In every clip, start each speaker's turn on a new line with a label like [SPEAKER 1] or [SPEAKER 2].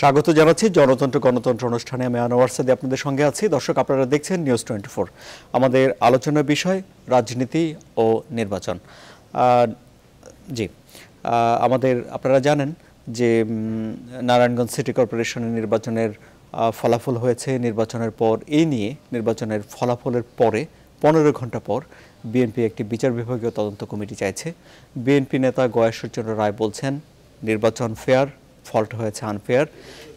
[SPEAKER 1] স্বাগত জানাচ্ছি জনতন্ত্র গণতন্ত্র অনুষ্ঠানে। আমি আনোয়ার সাদি আপনাদের সঙ্গে আছি। দর্শক, আপনারা দেখছেন নিউজ 24। আমাদের আলোচনার বিষয় রাজনীতি ও নির্বাচন। জি, আপনারা জানেন যে নারায়ণগঞ্জ সিটি কর্পোরেশনের নির্বাচনের ফলাফল হয়েছে। নির্বাচনের পর এই নিয়ে নির্বাচনের ফলাফলের পরে 15 ঘন্টা পর বিএনপি একটি বিচার বিভাগীয় তদন্ত কমিটি চাইছে। বিএনপি নেতা গয়েশ্বরচন্দ্র রায় বলছেন নির্বাচন ফেয়ার, ফল্ট হয়েছে আনফেয়ার।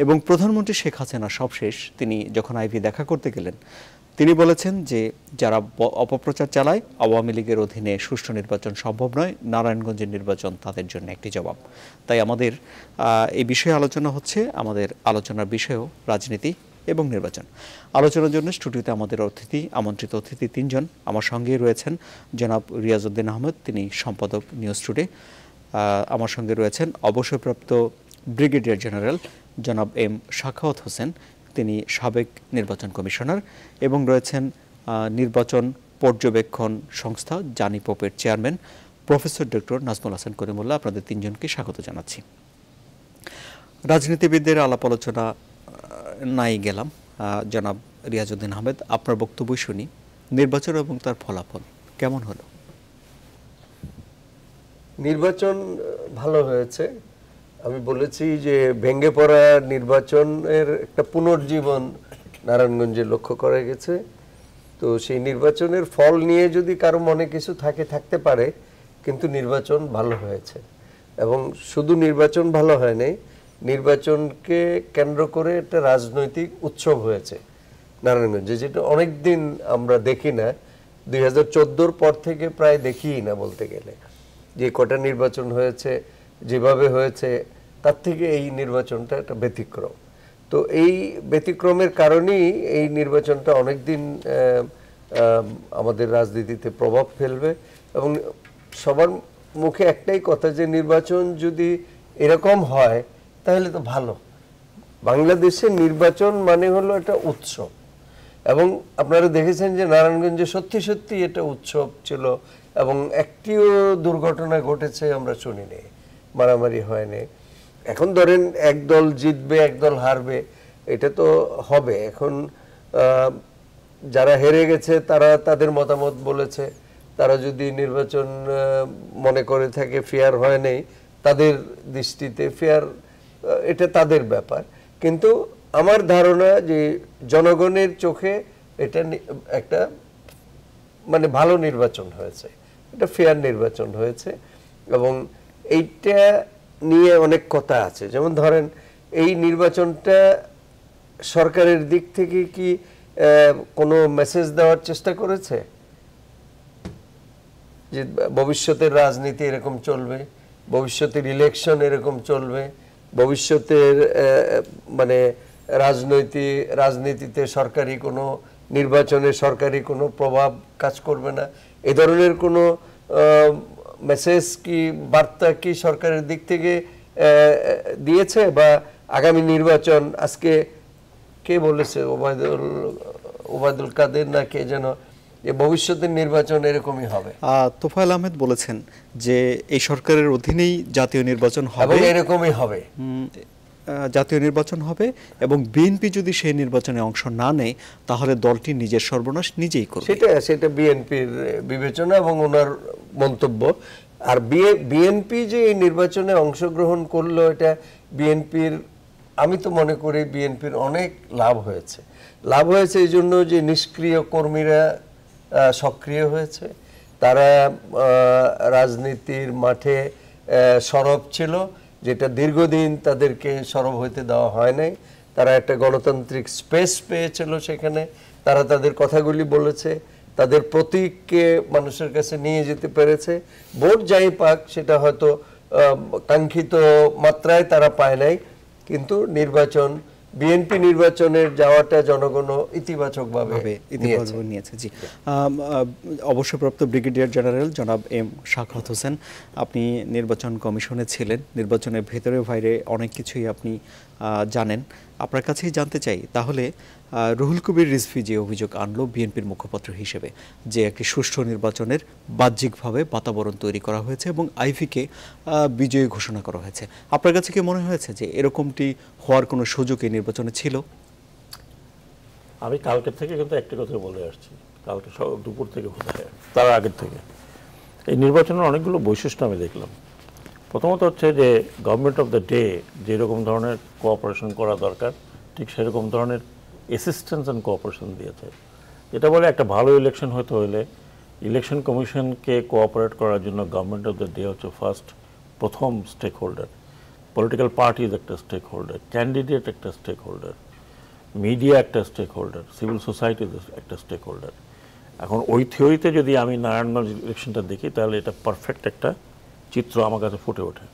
[SPEAKER 1] এবং প্রধানমন্ত্রী শেখ হাসিনা সবশেষ তিনি যখন আইভি দেখা করতে গেলেন তিনি বলেছেন যে যারা অপপ্রচার চালায় আওয়ামী লীগের অধীনে সুষ্ঠু নির্বাচন সম্ভব নয়, নারায়ণগঞ্জের নির্বাচন তাদের জন্য একটি জবাব। তাই আমাদের এই বিষয়ে আলোচনা হচ্ছে। আমাদের আলোচনার বিষয়ও রাজনীতি এবং নির্বাচন। আলোচনার জন্য স্টুডিওতে আমাদের আমন্ত্রিত অতিথি 3 জন। আমার সঙ্গেই রয়েছেন জনাব রিয়াজউদ্দিন আহমেদ, তিনি সম্পাদক নিউজ টুডে। আমার সঙ্গে রয়েছেন অবসরপ্রাপ্ত ব্রিগেডিয়ার জেনারেল জনাব এম সাখাওয়াত হোসেন, তিনি সাবেক নির্বাচন কমিশনার, এবং রয়েছেন নির্বাচন পর্যবেক্ষণ সংস্থা জানিপোপের chairman professor doctor Nazmul Hasan Karimullah. আপনাদের 3 জনকে স্বাগত জানাচ্ছি। রাজনীতিবিদদের আলাপ আলোচনা নাই গেলাম। জনাব রিয়াজউদ্দিন আহমেদ, আপনার বক্তব্য শুনি। নির্বাচন এবং তার ফলাফল কেমন হলো?
[SPEAKER 2] নির্বাচন ভালো হয়েছে। আমি বলেছি যে ভেঙে পড়া নির্বাচনের একটা পুনর্জীবন নারায়ণগঞ্জে লক্ষ্য করা গেছে। তো সেই নির্বাচনের ফল নিয়ে যদি কারো মনে কিছু থাকতে পারে, কিন্তু নির্বাচন ভালো হয়েছে। এবং শুধু নির্বাচন ভালো হয় নাই, নির্বাচনকে কেন্দ্র করে একটা রাজনৈতিক উৎসব হয়েছে নারায়ণগঞ্জে, যেটা অনেক দিন আমরা দেখি না। 2014 পর থেকে প্রায় দেখিই না বলতে গেলে। যে কটা নির্বাচন হয়েছে, যেভাবে হয়েছে, তার থেকে এই নির্বাচনটা একটা ব্যতিক্রম। তো এই ব্যতিক্রমের কারণেই এই নির্বাচনটা অনেক দিন আমাদের রাজনীতিতে প্রভাব ফেলবে। এবং সবার মুখে একটাই কথা যে নির্বাচন যদি এরকম হয় তাহলে তো ভালো। বাংলাদেশের নির্বাচন মানে হলো একটা উৎসব। এবং আপনারা দেখেছেন যে নারায়ণগঞ্জে সত্যি সত্যি এটা উৎসব ছিল, এবং একটিও দুর্ঘটনা ঘটেছে আমরা শুনিনি, মারামারি হয়নি। এখন ধরেন এক দল জিতবে এক দল হারবে, এটা তো হবে। এখন যারা হেরে গেছে তারা তাদের মতামত বলেছে। তারা যদি নির্বাচন মনে করে থাকে ফেয়ার হয় নাই, তাদের দৃষ্টিতে ফেয়ার, এটা তাদের ব্যাপার। কিন্তু আমার ধারণা যে জনগণের চোখে এটা একটা মানে ভালো নির্বাচন হয়েছে, এটা ফেয়ার নির্বাচন হয়েছে। এবং এইটা নিয়ে অনেক কথা আছে। যেমন ধরেন এই নির্বাচনটা সরকারের দিক থেকে কি কোনো মেসেজ দেওয়ার চেষ্টা করেছে যে ভবিষ্যতের রাজনীতি এরকম চলবে, ভবিষ্যতের ইলেকশন এরকম চলবে, ভবিষ্যতের মানে রাজনীতিতে সরকারি কোনো নির্বাচনে সরকারি কোনো প্রভাব কাজ করবে না, এ ধরনের কোনো মেসেজ কি বার্তা কি সরকারের দিক থেকে দিয়েছে? বা আগামী নির্বাচন আজকে কে বলেছে, ওবায়দুল কাদের না কে যেন, যে ভবিষ্যতের নির্বাচন এরকমই হবে?
[SPEAKER 1] তোফায়েল আহমেদ বলেছেন যে এই সরকারের অধীনেই জাতীয় নির্বাচন হবে,
[SPEAKER 2] এরকমই হবে,
[SPEAKER 1] জাতীয় নির্বাচন হবে। এবং বিএনপি যদি সেই নির্বাচনে অংশ না নেয় তাহলে দলটি নিজের সর্বনাশ নিজেই করবে।
[SPEAKER 2] সেটা বিএনপির বিবেচনা এবং ওনার মন্তব্য। আর বিএনপি যে এই নির্বাচনে অংশগ্রহণ করলো, এটা বিএনপির, আমি তো মনে করি বিএনপির অনেক লাভ হয়েছে। লাভ হয়েছে এই জন্য যে নিষ্ক্রিয় কর্মীরা সক্রিয় হয়েছে, তারা রাজনীতির মাঠে সরব ছিল, যেটা দীর্ঘদিন তাদেরকে সরব হইতে দেওয়া হয় নাই। তারা একটা গণতান্ত্রিক স্পেস পেয়েছিল সেখানে, তারা তাদের কথাগুলি বলেছে, তাদের প্রতীককে মানুষের কাছে নিয়ে যেতে পেরেছে। ভোট যাই পাক সেটা হয়তো কাঙ্ক্ষিত মাত্রায় তারা পায় নাই, কিন্তু বিএনপি নির্বাচনের যাওয়াটা জনগণ ইতিবাচকভাবে
[SPEAKER 1] নিয়েছে। জি, অবসরপ্রাপ্ত ব্রিগেডিয়ার জেনারেল জনাব এম সাখাওয়াত হোসেন, আপনি নির্বাচন কমিশনে ছিলেন, নির্বাচনের ভেতরে বাইরে অনেক কিছুই আপনি জানেন। আপনার কাছেই জানতে চাই, তাহলে রুহুল কবির রিজভী যে অভিযোগ আনলো বিএনপির মুখপাত্র হিসেবে, যে একটি সুষ্ঠু নির্বাচনের বাহ্যিকভাবে বাতাবরণ তৈরি করা হয়েছে এবং আইভীকে বিজয়ী ঘোষণা করা হয়েছে, আপনার কাছে কি মনে হয়েছে যে এরকমটি হওয়ার কোনো সুযোগ এই নির্বাচনে ছিল?
[SPEAKER 3] আমি কালকের থেকে কিন্তু একটা কথা বলে আসছি, কালকে দুপুর থেকে বোধহয়, তার আগের থেকে এই নির্বাচনের অনেকগুলো বৈশিষ্ট্য আমি দেখলাম। প্রথমত হচ্ছে যে গভর্নমেন্ট অফ দ্য ডে যেরকম ধরনের কোঅপারেশন করা দরকার ঠিক সেরকম ধরনের অ্যাসিস্ট্যান্স অ্যান্ড কোঅপারেশন দিয়েছে। এটা বলে একটা ভালো ইলেকশন হতে হলে ইলেকশন কমিশনকে কোঅপারেট করার জন্য গভর্নমেন্ট অফ দ্য ডে হচ্ছে প্রথম স্টেক হোল্ডার, পলিটিক্যাল পার্টিজ একটা স্টেক হোল্ডার, ক্যান্ডিডেট একটা স্টেক হোল্ডার, মিডিয়া একটা স্টেক হোল্ডার, সিভিল সোসাইটি একটা স্টেক হোল্ডার। এখন ওই থিওরিতে যদি আমি নারায়ণগঞ্জ ইলেকশনটা দেখি তাহলে এটা পারফেক্ট একটা চিত্র আমার কাছে ফুটে ওঠে।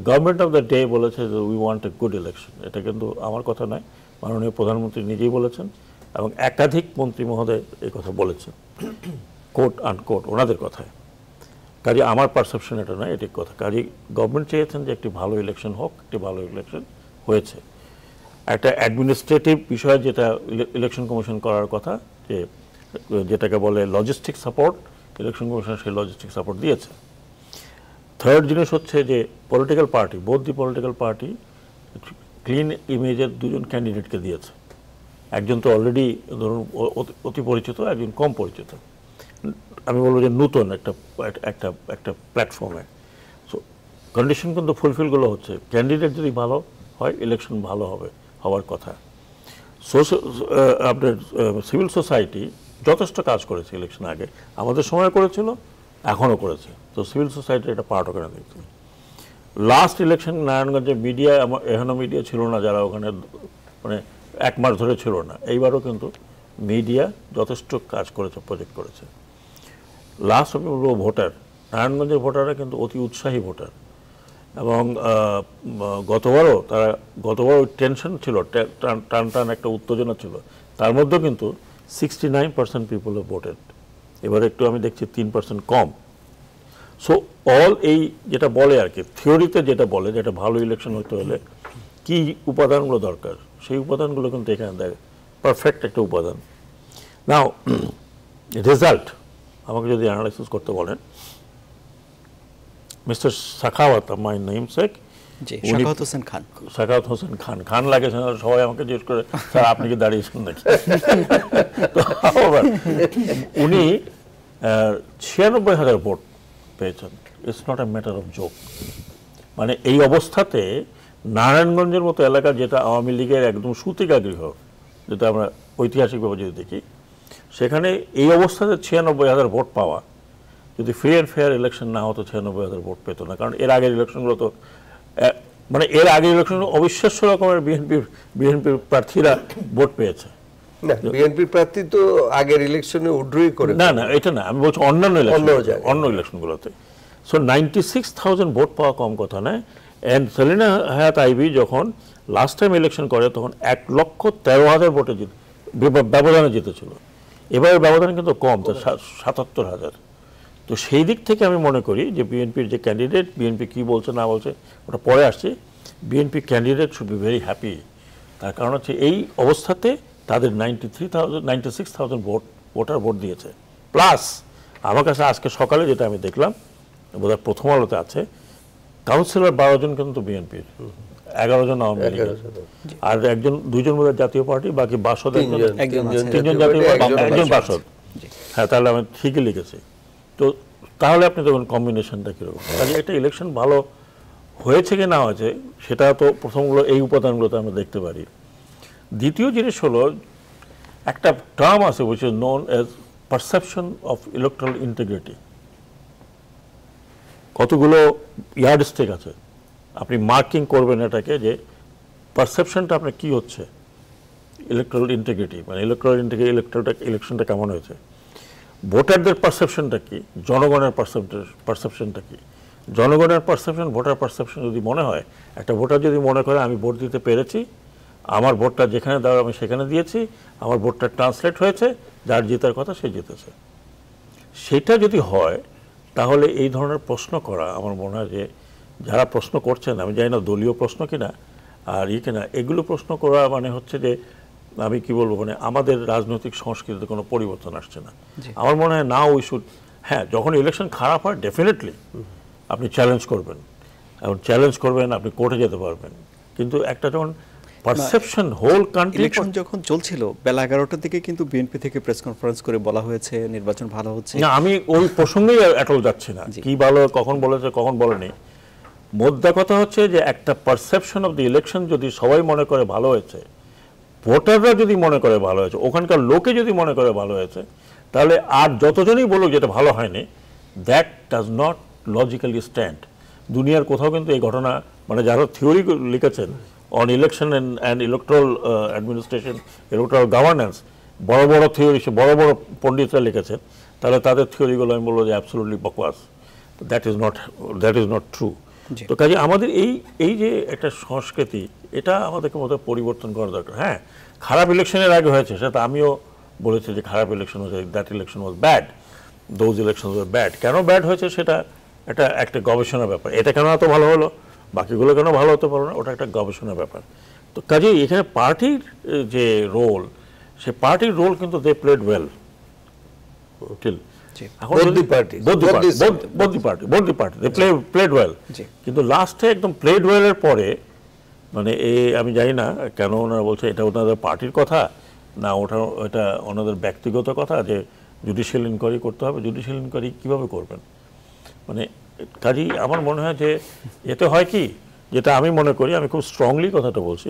[SPEAKER 3] গভর্নমেন্ট অফ দ্য ডে বলেছে যে we want a good election, এটা কিন্তু আমার কথা নয়, মাননীয় প্রধানমন্ত্রী নিজেই বলেছেন এবং একাধিক মন্ত্রী মহোদয় এই কথা বলেছেন, কোট আনকোট ওনাদের কথায়। কাজে আমার পারসেপশন এটা নয়, এটি কথা। কাজে গভর্নমেন্ট চেয়েছেন যে একটি ভালো ইলেকশন হোক, একটি ভালো ইলেকশন হয়েছে। একটা অ্যাডমিনিস্ট্রেটিভ বিষয় যেটা ইলেকশন কমিশন করার কথা, যে যেটাকে বলে লজিস্টিক সাপোর্ট, ইলেকশন কমিশন সেই লজিস্টিক সাপোর্ট দিয়েছে। থার্ড জিনিস হচ্ছে যে পলিটিক্যাল পার্টি, বোথ দি পলিটিক্যাল পার্টি ক্লিন ইমেজের দুজন ক্যান্ডিডেটকে দিয়েছে। একজন তো অলরেডি ধরুন অতি পরিচিত, একজন কম পরিচিত, আমি বলবো যে নতুন একটা একটা একটা প্ল্যাটফর্মে। সো কন্ডিশন কিন্তু ফুলফিলগুলো হচ্ছে, ক্যান্ডিডেট যদি ভালো হয় ইলেকশন ভালো হবে, হওয়ার কথা। আপনার সিভিল সোসাইটি যথেষ্ট কাজ করেছে ইলেকশন আগে, আমাদের সময় করেছিল, এখনও করেছে। তো সিভিল সোসাইটির একটা পার্ট ওখানে দেখতে। লাস্ট ইলেকশন নারায়ণগঞ্জে মিডিয়া, এখনও মিডিয়া ছিল না যারা ওখানে মানে এক মাস ধরে ছিল না, এইবারও কিন্তু মিডিয়া যথেষ্ট কাজ করেছে, প্রজেক্ট করেছে। লাস্ট আমি বলবো ভোটার, নারায়ণগঞ্জের ভোটাররা কিন্তু অতি উৎসাহী ভোটার এবং গতবারও টেনশন ছিল, টান টান একটা উত্তেজনা ছিল, তার মধ্যেও কিন্তু 69% পিপল হ্যাভ ভোটেড। এবার একটু আমি দেখছি 3% কম। সো অল এই যেটা বলে আর কি, থিওরিতে যেটা বলে যে একটা ভালো ইলেকশন হতে হলে কী উপাদানগুলো দরকার, সেই উপাদানগুলো কিন্তু এখানে দেয়, পারফেক্ট একটা উপাদান। নাও রেজাল্ট আমাকে যদি অ্যানালাইসিস করতে বলেন, মিস্টার সাখাওয়াত, মাই নেম সেক, সাখাওয়াত হোসেন খান, খান লাগে সবাই আমাকে জিজ্ঞেস করে স্যার আপনি কি দাঁড়িয়েছেন নাকি। উনি 96,000 ভোট পেয়েছেন। It's not a matter of joke. মানে এই অবস্থাতে নারায়ণগঞ্জের মতো এলাকা, যেটা আওয়ামী লীগের একদম সুতিকাগৃহ, যেটা আমরা ঐতিহাসিকভাবে যদি দেখি, সেখানে এই অবস্থাতে 96,000 ভোট পাওয়া, যদি ফ্রি অ্যান্ড ফেয়ার ইলেকশন না হতো 96,000 ভোট পেত না। কারণ এর আগের ইলেকশনগুলো তো মানে এর আগের ইলেকশন অবিশ্বাস্য রকমের বিএনপির প্রার্থীরা ভোট পেয়েছে।
[SPEAKER 2] না, বিএনপির প্রার্থী তো আগের ইলেকশনে উইথড্র করে।
[SPEAKER 3] না না, এটা না, আমি বলছি অন্যান্য ইলেকশনগুলোতে। সো 96,000 ভোট পাওয়া কম কথা নয়। অ্যান্ড সেলিনা হায়াত আইভী যখন লাস্ট টাইম ইলেকশন করে তখন 1,13,000 ভোটে ব্যবধানে জিতেছিল। এবারের ব্যবধান কিন্তু কম, 77,000। তো সেই দিক থেকে আমি মনে করি যে বিএনপির যে ক্যান্ডিডেট, বিএনপি কী বলছে না বলছে ওটা পরে আসছে, BNP candidate should be very happy. তার কারণ হচ্ছে এই অবস্থাতে তাদের 96,000 ভোটার ভোট দিয়েছে। প্লাস আমার কাছে আজকে সকালে যেটা আমি দেখলাম, বোধহয় প্রথম আলোতে আছে, কাউন্সিলর 12 জন কিন্তু বিএনপির, 11 জন আওয়ামী লীগের, আর দুইজন বোধহয় জাতীয় পার্টি, বাকি বাসদ, তিনজন জাতীয় পার্টি, একজন বাসদ। হ্যাঁ, তাহলে আমি ঠিকই লিখেছি। তো তাহলে আপনি দেখুন কম্বিনেশনটা কীরকম। কাজে একটা ইলেকশন ভালো হয়েছে কি না হয়েছে সেটা তো প্রথমগুলো এই উপাদানগুলোতে আমরা দেখতে পারি। দ্বিতীয় জিনিস হলো একটা টার্ম আছে which is known as perception of electoral integrity। কতগুলো ইয়ার্ডস্টিক আছে, আপনি মার্কিং করবেন এটাকে, যে পারসেপশনটা আপনার কী হচ্ছে, ইলেকট্রাল ইন্টিগ্রিটি, মানে ইলেকশনটা কেমন হয়েছে, ভোটারদের পারসেপশনটা কি, জনগণের পারসেপশনটা কি। জনগণের পারসেপশন, ভোটার পারসেপশন যদি মনে হয়, একটা ভোটার যদি মনে করে আমি ভোট দিতে পেরেছি, আমার ভোটটা যেখানে দেওয়ার আমি সেখানে দিয়েছি, আমার ভোটটা ট্রান্সলেট হয়েছে, যার জেতার কথা সে জিতেছে, সেটা যদি হয় তাহলে এই ধরনের প্রশ্ন করা আমার মনে হয় যে যারা প্রশ্ন করছেন, আমি জানি না দলীয় প্রশ্ন কিনা, আর কিনা এগুলো প্রশ্ন করা মানে হচ্ছে যে আমি কি বলবো মানে আমাদের রাজনৈতিক সংস্কৃতিতে কোনো পরিবর্তন আসছে না। আমার মনে হয় নাও উই শুড, হ্যাঁ যখন ইলেকশন খারাপ হয় ডেফিনেটলি আপনি চ্যালেঞ্জ করবেন, এবং চ্যালেঞ্জ করবেন আপনি কোর্টে যেতে পারবেন, কিন্তু একটা যখন পারসেপশন হোল কান্ট্রি
[SPEAKER 1] ইলেকশন যখন চলছিল বেলা 11টার দিকে কিন্তু বিএনপি থেকে প্রেস কনফারেন্স করে বলা হয়েছে নির্বাচন ভালো হচ্ছে।
[SPEAKER 3] না, আমি ওই প্রসঙ্গেই এটল যাচ্ছি না, কি ভালো কখন বলেছে কখন বলেনি। মোদ্দা কথা হচ্ছে যে একটা পারসেপশন অফ দি ইলেকশন যদি সবাই মনে করে ভালো হয়েছে, ভোটাররা যদি মনে করে ভালো হয়েছে, ওখানকার লোকে যদি মনে করে ভালো হয়েছে, তাহলে আর যতজনই বলুক যেটা ভালো হয়নি, that does not logically stand. দুনিয়ার কোথাও কিন্তু এই ঘটনা মানে যারা থিওরি লিখেছেন on election and electoral administration, electoral governance, বড় বড় থিওরি বড় বড় পণ্ডিতরা লিখেছেন, তাহলে তাদের থিওরিগুলো আমি বলবো যে অ্যাবসলিউটলি বকওয়াস। That is not true. তো কাজে আমাদের এই যে একটা সংস্কৃতি, এটা আমাদেরকে মতো পরিবর্তন করা দরকার। হ্যাঁ, খারাপ ইলেকশনের আগে হয়েছে, সেটা আমিও বলেছি যে খারাপ ইলেকশন হয়েছে, that election was bad, those election was bad. কেন ব্যাড হয়েছে সেটা একটা গবেষণার ব্যাপার। এটা কেন এত ভালো হলো, বাকিগুলো কেন ভালো হতে পারলো না, ওটা একটা গবেষণার ব্যাপার। তো কাজেই এখানে পার্টির যে রোল, সে পার্টির রোল কিন্তু দে প্লেড ওয়েল টিল কিন্তু লাস্টে একদম প্লেড ওয়েলের পরে মানে আমি জানি না কেন ওনারা বলছে এটা ওনাদের পার্টির কথা না এটা ওনাদের ব্যক্তিগত কথা যে জুডিশিয়াল ইনকোয়ারি করতে হবে। জুডিশিয়াল ইনকোয়ারি কীভাবে করবেন? মানে কাজেই আমার মনে হয় যে এতে হয় কি, যেটা আমি মনে করি, আমি খুব স্ট্রংলি কথাটা বলছি,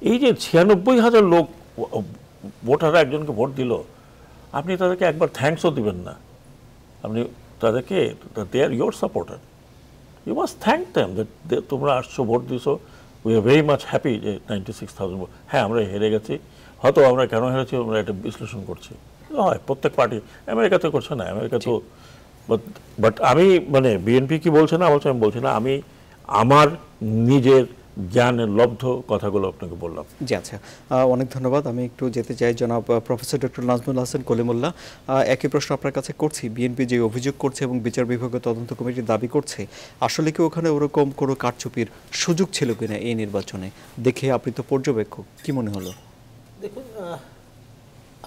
[SPEAKER 3] এই যে 96,000 লোক ভোটাররা একজনকে ভোট দিল, আপনি তাদেরকে একবার থ্যাঙ্কসও দিবেন না। আপনি তাদেরকে, they are your supporter, you must thank them যে তোমরা আসছো, ভোট দিছো, we are very much happy যে 96,000 ভোট। হ্যাঁ, আমরা হেরে গেছি, হয়তো আমরা কেন হেরেছি আমরা একটা বিশ্লেষণ করছি, হয় প্রত্যেক পার্টি, আমেরিকাতে করছে না, আমেরিকা তো। বাট আমি মানে বিএনপি কি বলছে না বলছে আমি বলছি না, আমি আমার নিজের জ্ঞানের লব্ধ কথাগুলো আপনাকে বললাম।
[SPEAKER 1] জি আচ্ছা, অনেক ধন্যবাদ। আমি একটু যেতে চাই জনাব প্রফেসর ডক্টর নাজমুল হাসান কলিমুল্লাহ, একই প্রশ্ন আপনার কাছে করছি। বিএনপি যে অভিযোগ করছে এবং বিচার বিভাগীয় তদন্ত কমিটি দাবি করছে, আসলে কি ওখানে ওরকম কোনো কারচুপির সুযোগ ছিল কিনা এই নির্বাচনে? দেখে আপনি তো পর্যবেক্ষক, কি মনে হলো?
[SPEAKER 4] দেখুন,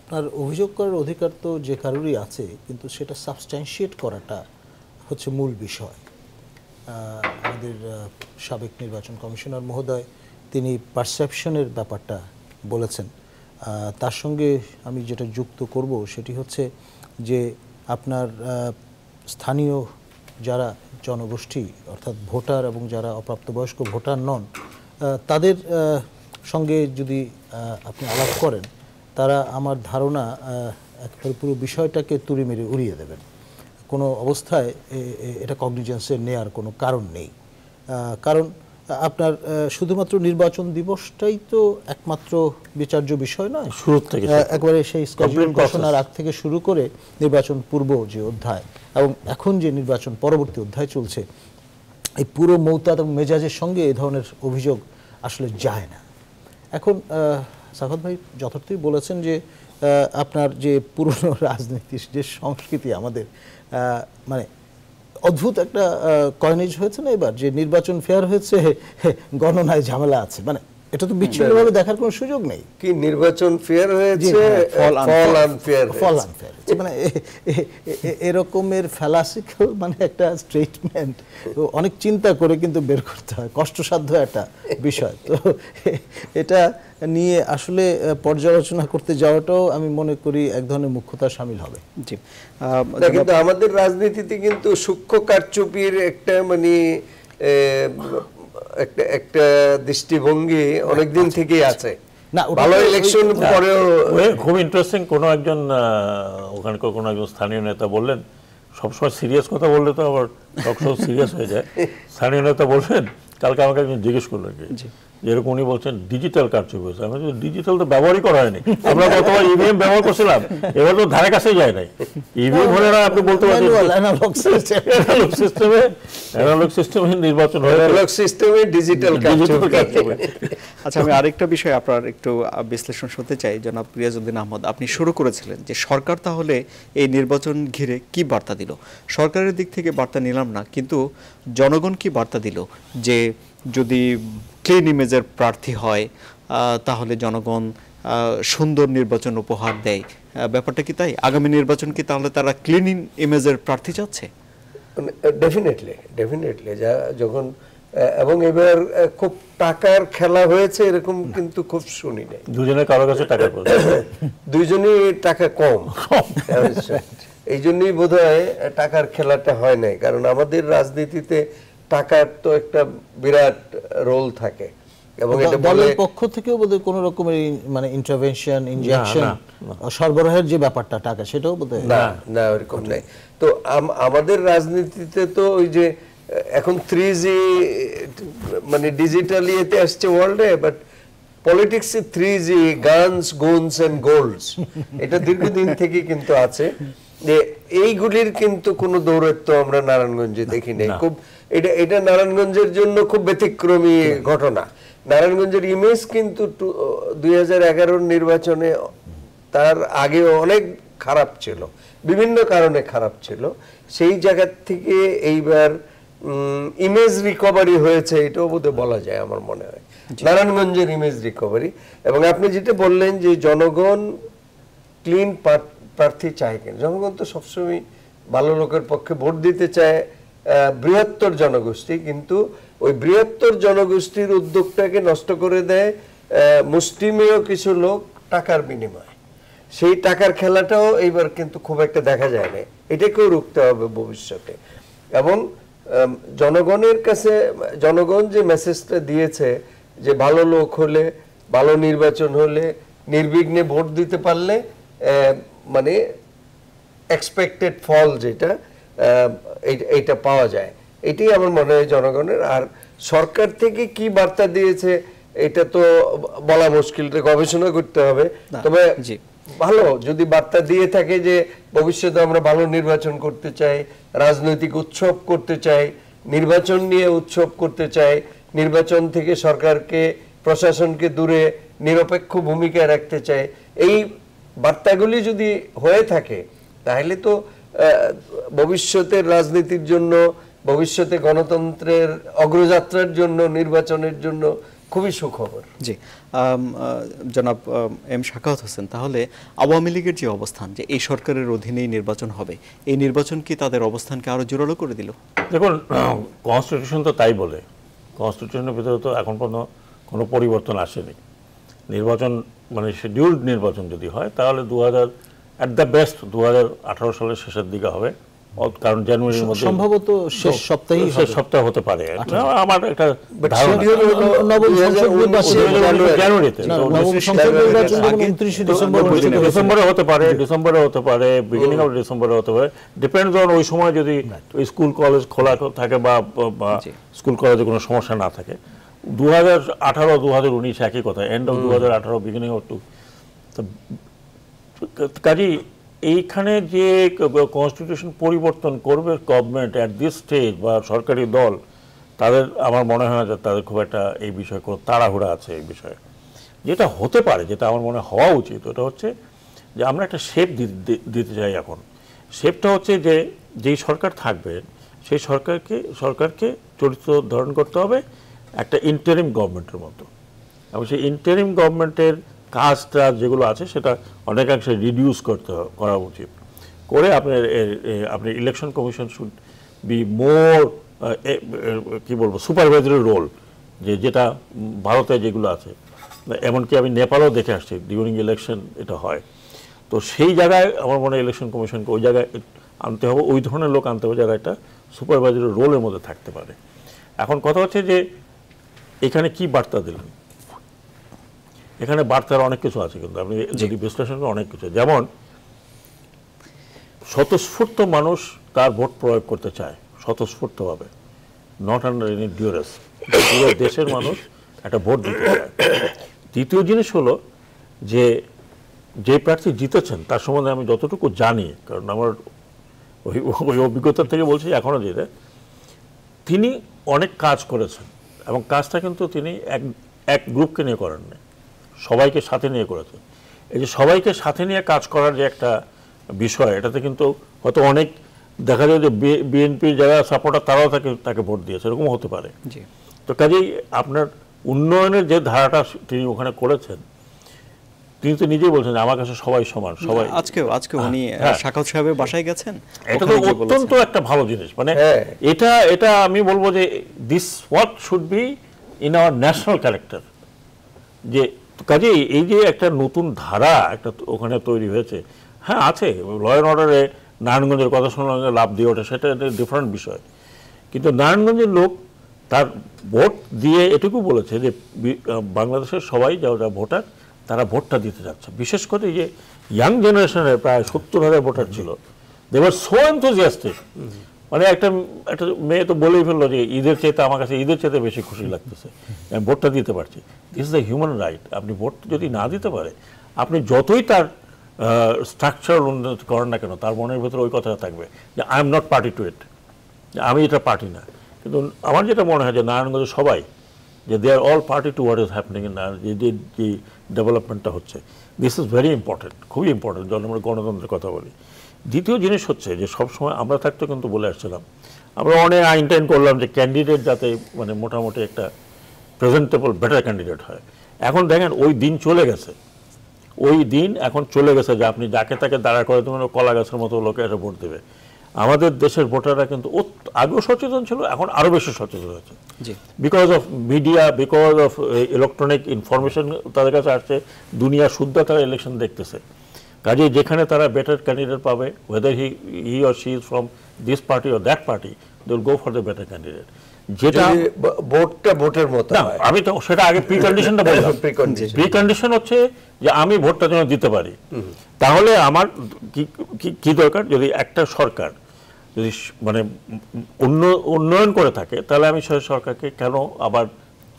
[SPEAKER 4] আপনার অভিযোগ করার অধিকার তো যে কারোরই আছে, কিন্তু সেটা সাবস্ট্যান্সিয়েট করাটা হচ্ছে মূল বিষয়। আমাদের সাবেক নির্বাচন কমিশনার মহোদয় তিনি পারসেপশনের ব্যাপারটা বলেছেন। তার সঙ্গে আমি যেটা যুক্ত করব সেটি হচ্ছে যে আপনার স্থানীয় যারা জনগোষ্ঠী অর্থাৎ ভোটার এবং যারা অপ্রাপ্তবয়স্ক ভোটার নন, তাদের সঙ্গে যদি আপনি আলাপ করেন, তারা আমার ধারণা একেবারে পুরো বিষয়টাকে তুড়ি মেরে উড়িয়ে দেবেন। কোনো অবস্থায় এটা কগনিজেন্সে নেওয়ার কোনো কারণ নেই। কারণ আপনার শুধুমাত্র নির্বাচন দিবসটাই তো একমাত্র বিচার্য বিষয় নয়।
[SPEAKER 3] শুরু থেকে
[SPEAKER 4] একবারে সেই স্কেডিউল ঘোষণার আগ থেকে শুরু করে নির্বাচন পূর্ব যে অধ্যায় এবং এখন যে নির্বাচন পরবর্তী অধ্যায় চলছে, এই পুরো মৌতাদ এবং মেজাজের সঙ্গে এ ধরনের অভিযোগ আসলে যায় না। এখন সাখাওয়াত ভাই যথার্থই বলেছেন যে আপনার যে পুরনো রাজনীতির যে সংস্কৃতি আমাদের, মানে অদ্ভুত একটা কয়নেজ হয়েছে না এবার, যে নির্বাচন ফেয়ার হয়েছে, গণনায় ঝামেলা আছে। মানে এটা তো বিচ্ছিন্নভাবে দেখার কোনো সুযোগ নেই।
[SPEAKER 2] কি নির্বাচন ফেয়ার হয়েছে, ফল আনফেয়ার,
[SPEAKER 4] মানে এরকমের ফ্যালাসিক্যাল মানে একটা স্টেটমেন্ট অনেক চিন্তা করে কিন্তু বের করতে হয়, কষ্টসাধ্য একটা বিষয়। তো এটা নিয়ে আসলে পর্যালোচনা করতে যাওয়াটাও আমি মনে করি এক ধরনের মুখ্যতা শামিল হবে।
[SPEAKER 1] জি,
[SPEAKER 2] কিন্তু আমাদের রাজনীতিতে কিন্তু সূক্ষ্ম কারচুপির একটা মানে একটা দৃষ্টিভঙ্গি অনেকদিন থেকেই আছে।
[SPEAKER 4] না,
[SPEAKER 2] ভালো ইলেকশন পরেও
[SPEAKER 3] খুব ইন্টারেস্টিং কোন একজন ওখানকার কোন একজন স্থানীয় নেতা বললেন, সবসময় সিরিয়াস কথা বললে তো আবার সবসময় সিরিয়াস হয়ে যায়। স্থানীয় নেতা বললেন, কালকে আমাকে একজন জিজ্ঞেস করলেন যেরকম উনি বলছেন ডিজিটাল কারচুপি হয়েছে। আমি ডিজিটাল তো ব্যবহারই করা হয়নি, আমরা গতবার ইভিএম ব্যবহার করছিলাম, এবার তো ধারে কাছেই যায় নাই। ইভিএম হলে না আপনি বলতে পারেন অ্যানালগ সিস্টেমে নির্বাচন হয়, অ্যানালগ সিস্টেমে
[SPEAKER 2] ডিজিটাল কারচুপি।
[SPEAKER 1] আচ্ছা, আমি আরেকটা বিষয় আপনার একটু বিশ্লেষণ শুনতে চাই। জনাব রিয়াজউদ্দিন আহমদ, আপনি শুরু করেছিলেন যে সরকার তাহলে এই নির্বাচন ঘিরে কি বার্তা দিল? সরকারের দিক থেকে বার্তা নিলাম না, কিন্তু জনগণ কি বার্তা দিল যে যদি ক্লিন ইমেজের প্রার্থী হয় তাহলে জনগণ সুন্দর নির্বাচন উপহার দেয়, ব্যাপারটা কি তাই? আগামী নির্বাচন কি তাহলে তারা ক্লিন ইমেজের প্রার্থী চাচ্ছে?
[SPEAKER 2] ডেফিনেটলি যখন এবং এবার খুব টাকার খেলা হয়েছে এরকম কিন্তু খুব শুনি নাই।
[SPEAKER 3] দুজনের কারো কাছে টাকা
[SPEAKER 2] দুইজনই টাকা কম, এই জন্যই বোধহয় টাকার খেলাটা হয় নাই। কারণ আমাদের রাজনীতিতে টাকার তো একটা বিরাট রোল থাকে এবং এটা
[SPEAKER 4] দলের পক্ষ থেকেও বোধহয় কোনো রকমের মানে ইন্টারভেনশন, ইনজেকশন, সরবরাহের যে ব্যাপারটা টাকা, সেটাও বোধহয়
[SPEAKER 2] না ওরকম নাই। তো আমাদের রাজনীতিতে তো ওই যে এখন 3G মানে ডিজিটাল ইয়েতে আসছে ওয়ার্ল্ডে, বাট পলিটিক্সে 3G গানস, গুনস এন্ড গোল্ডস এটা দীর্ঘদিন থেকে কিন্তু আছে। যে এইগুলির কিন্তু কোনো দৌরাত্ম্য আমরা নারায়ণগঞ্জে দেখি নাই। খুব এটা নারায়ণগঞ্জের জন্য খুব ব্যতিক্রমী ঘটনা। নারায়ণগঞ্জের ইমেজ কিন্তু 2011 নির্বাচনে তার আগে অনেক খারাপ ছিল, বিভিন্ন কারণে খারাপ ছিল। সেই জায়গা থেকে এইবার ইমেজ রিকভারি হয়েছে, এটাও বোধহয় বলা যায় আমার মনে হয়, নারায়ণগঞ্জের ইমেজ রিকভারি। এবং আপনি যেটা বললেন যে জনগণ ক্লিন প্রার্থী চায় কেন, জনগণ তো সবসময় ভালো লোকের পক্ষে ভোট দিতে চায়, বৃহত্তর জনগোষ্ঠী, কিন্তু ওই বৃহত্তর জনগোষ্ঠীর উদ্যোগটাকে নষ্ট করে দেয় মুষ্টিমেয় কিছু লোক টাকার বিনিময়ে। সেই টাকার খেলাটাও এইবার কিন্তু খুব একটা দেখা যায় না, এটাকেও রুখতে হবে ভবিষ্যতে। এবং জনগণের কাছে জনগণ যে মেসেজটা দিয়েছে যে ভালো লোক হলে, ভালো নির্বাচন হলে, নির্বিঘ্নে ভোট দিতে পারলে মানে এক্সপেক্টেড ফল যেটা এইটা পাওয়া যায়, এটাই আমার মনে হয় জনগণের। আর সরকার থেকে কি বার্তা দিয়েছে এটা তো বলা মুশকিল, গবেষণা করতে হবে। তবে ভালো যদি বার্তা দিয়ে থাকে যে ভবিষ্যতে আমরা ভালো নির্বাচন করতে চাই, রাজনৈতিক উৎসব করতে চাই, নির্বাচন নিয়ে উৎসব করতে চাই, নির্বাচন থেকে সরকারকে, প্রশাসনকে দূরে নিরপেক্ষ ভূমিকা রাখতে চাই, এই বার্তাগুলি যদি হয়ে থাকে তাহলে তো ভবিষ্যতের রাজনীতির জন্য, ভবিষ্যতে গণতন্ত্রের অগ্রযাত্রার জন্য, নির্বাচনের জন্য খুবই সুখবর।
[SPEAKER 1] জি, জনাব এম শাখাওয়াত হোসেন, তাহলে আওয়ামী লীগের যে অবস্থান যে এই সরকারের অধীনেই নির্বাচন হবে, এই নির্বাচন কি তাদের অবস্থানকে আরো জোরালো করে দিল?
[SPEAKER 3] দেখুন, কনস্টিটিউশন তো তাই বলে, কনস্টিটিউশনের ভিতরে তো এখন পর্যন্ত কোনো পরিবর্তন আসেনি। নির্বাচন মানে শিডিউলড নির্বাচন যদি হয় তাহলে 2000 অ্যাট দ্য বেস্ট 2018 সালের শেষের দিকে হবে, কারণ জানুয়ারির মধ্যে সম্ভবত শেষ সপ্তাহে হতে পারে। আমার একটা ডিসেম্বরে হতে পারে, ডিসেম্বরে হতে পারে, বিগিনিং অফ ডিসেম্বরে হতে পারে, ডিপেন্ডস অন ওই সময় যদি স্কুল কলেজ খোলা থাকে বা স্কুল কলেজে কোনো সমস্যা না থাকে। 2018 2019 একই কথা, এন্ড অফ 2018 বিগিনিং অফ কাজী এইখানে যে কনস্টিটিউশন পরিবর্তন করবে গভর্নমেন্ট অ্যাট দিস স্টেজ বা সরকারি দল, তাদের আমার মনে হয় না যে তাদের খুব একটা এই বিষয়ে কোনো তাড়াহুড়া আছে। এই বিষয়ে যেটা হতে পারে, যেটা আমার মনে হওয়া উচিত, ওটা হচ্ছে যে আমরা একটা শেপ দিতে চাই। এখন শেপটা হচ্ছে যে যেই সরকার থাকবে সেই সরকারকে চরিত্র ধারণ করতে হবে একটা ইন্টারিম গভর্নমেন্টের মতো, এবং সেই ইন্টারিম গভর্নমেন্টের কাজটা যেগুলো আছে সেটা অনেকাংশে রিডিউস করা উচিত করে আপনি election commission should be more কি বলবো সুপারভাইজারি রোল, যেটা ভারতে যেগুলো আছে, এমনকি আমি নেপালও দেখে আসছি ডিউরিং ইলেকশন এটা হয়। তো সেই জায়গায় আমার মনে হয় ইলেকশন কমিশনকে ওই জায়গায় আনতে হবে, ওই ধরনের লোক আনতে হবে যারা একটা সুপারভাইজারি রোলের মধ্যে থাকতে পারে। এখন কথা হচ্ছে যে এখানে কি বার্তা দিলেন, এখানে বার্তার অনেক কিছু আছে, কিন্তু আপনি যদি বিশ্লেষণ করেন অনেক কিছু, যেমন স্বতঃস্ফূর্ত মানুষ তার ভোট প্রয়োগ করতে চায় স্বতঃস্ফূর্তভাবে, নট আন্ডার এনি ডিউরেস। পুরো দেশের মানুষ একটা ভোট দিতে চায়। দ্বিতীয় জিনিস হলো যে প্রার্থী জিতেছেন তার সম্বন্ধে আমি যতটুকু জানি, কারণ আমার ওই অভিজ্ঞতা থেকে বলছি এখনও যেটা, তিনি অনেক কাজ করেছেন এবং কাজটা কিন্তু তিনি এক গ্রুপকে নিয়ে করেন না, সবাইকে সাথে নিয়ে করেছেন। এই যে সবাইকে সাথে নিয়ে কাজ করার যে একটা বিষয়, এটাতে কিন্তু হয়তো অনেক দেখা যায় যে বিএনপির যারা সাপোর্টার তারাও তাকে ভোট দিয়েছে, এরকম হতে পারে। তো কাজেই আপনার উন্নয়নের যে ধারাটা তিনি ওখানে করেছেন, তিনি তো নিজেই বলছেন যে আমার কাছে সবাই সমান, সবাই।
[SPEAKER 1] আজকে উনি সাখাওয়াত সাহেবের বাসায় গেছেন,
[SPEAKER 3] এটা তো অত্যন্ত একটা ভালো জিনিস। মানে এটা আমি বলবো যে this what should be in our national character. যে কাজেই এই যে একটা নতুন ধারা একটা ওখানে তৈরি হয়েছে, হ্যাঁ আছে, ল অ্যান্ড অর্ডারে নারায়ণগঞ্জের কথা শোনা লাভ দিয়ে ওঠে, সেটা একটা ডিফারেন্ট বিষয়। কিন্তু নারায়ণগঞ্জের লোক তার ভোট দিয়ে এটুকু বলেছে যে বাংলাদেশের সবাই যারা ভোটার তারা ভোটটা দিতে যাচ্ছে। বিশেষ করে যে ইয়াং জেনারেশনের প্রায় 70,000 ভোটার ছিল, দে ওয়ার সো এনথুজিয়াস্টিক। মানে একটা মেয়ে তো বলেই ফেললো যে ঈদের চাইতে আমার কাছে ঈদের চাইতে বেশি খুশি লাগতেছে, আমি ভোটটা দিতে পারছি। This is the human right. আপনি ভোট যদি না দিতে পারে, আপনি যতই তার স্ট্রাকচার উন্নত করেন না কেন, তার মনের ভেতরে ওই কথাটা থাকবে যে I am not party to it, আমি এটা পার্টি না। কিন্তু আমার যেটা মনে হয় যে নারায়ণগঞ্জে সবাই যে they are all party to what is happening in যে ডেভেলপমেন্টটা হচ্ছে, দিস ইজ ভেরি ইম্পর্টেন্ট, খুবই ইম্পর্টেন্ট যখন আমরা গণতন্ত্রের কথা বলি। দ্বিতীয় জিনিস হচ্ছে যে সবসময় আমরা থাকতে কিন্তু বলে আসছিলাম, আমরা অনেক আইন টাইন করলাম যে ক্যান্ডিডেট যাতে মানে মোটামুটি একটা প্রেজেন্টেবল বেটার ক্যান্ডিডেট হয়। এখন দেখেন ওই দিন চলে গেছে, ওই দিন এখন চলে গেছে যে আপনি যাকে তাকে দাঁড়া করে দেবেন, কলা গাছের মতো লোকে এসে ভোট দেবে। আমাদের দেশের ভোটাররা কিন্তু আগেও সচেতন ছিল, এখন আরও বেশি সচেতন হয়েছে। Because of media, because of electronic information তাদের কাছে আসছে, দুনিয়া শুদ্ধ তারা ইলেকশন দেখতেছে। কাজেই যেখানে তারা বেটার ক্যান্ডিডেট পাবে, whether he or she is from this party or that party, they will go for the better candidate. যেটা
[SPEAKER 2] ভোটটা ভোটের মতো,
[SPEAKER 3] আমি তো সেটা আগে প্রি কন্ডিশনটা বললাম। প্রি কন্ডিশন হচ্ছে যে আমি ভোটটা যেন দিতে পারি। তাহলে আমার কি দরকার, যদি একটা সরকার যদি মানে উন্নয়ন করে থাকে, তাহলে আমি সেই সরকারকে কেন আবার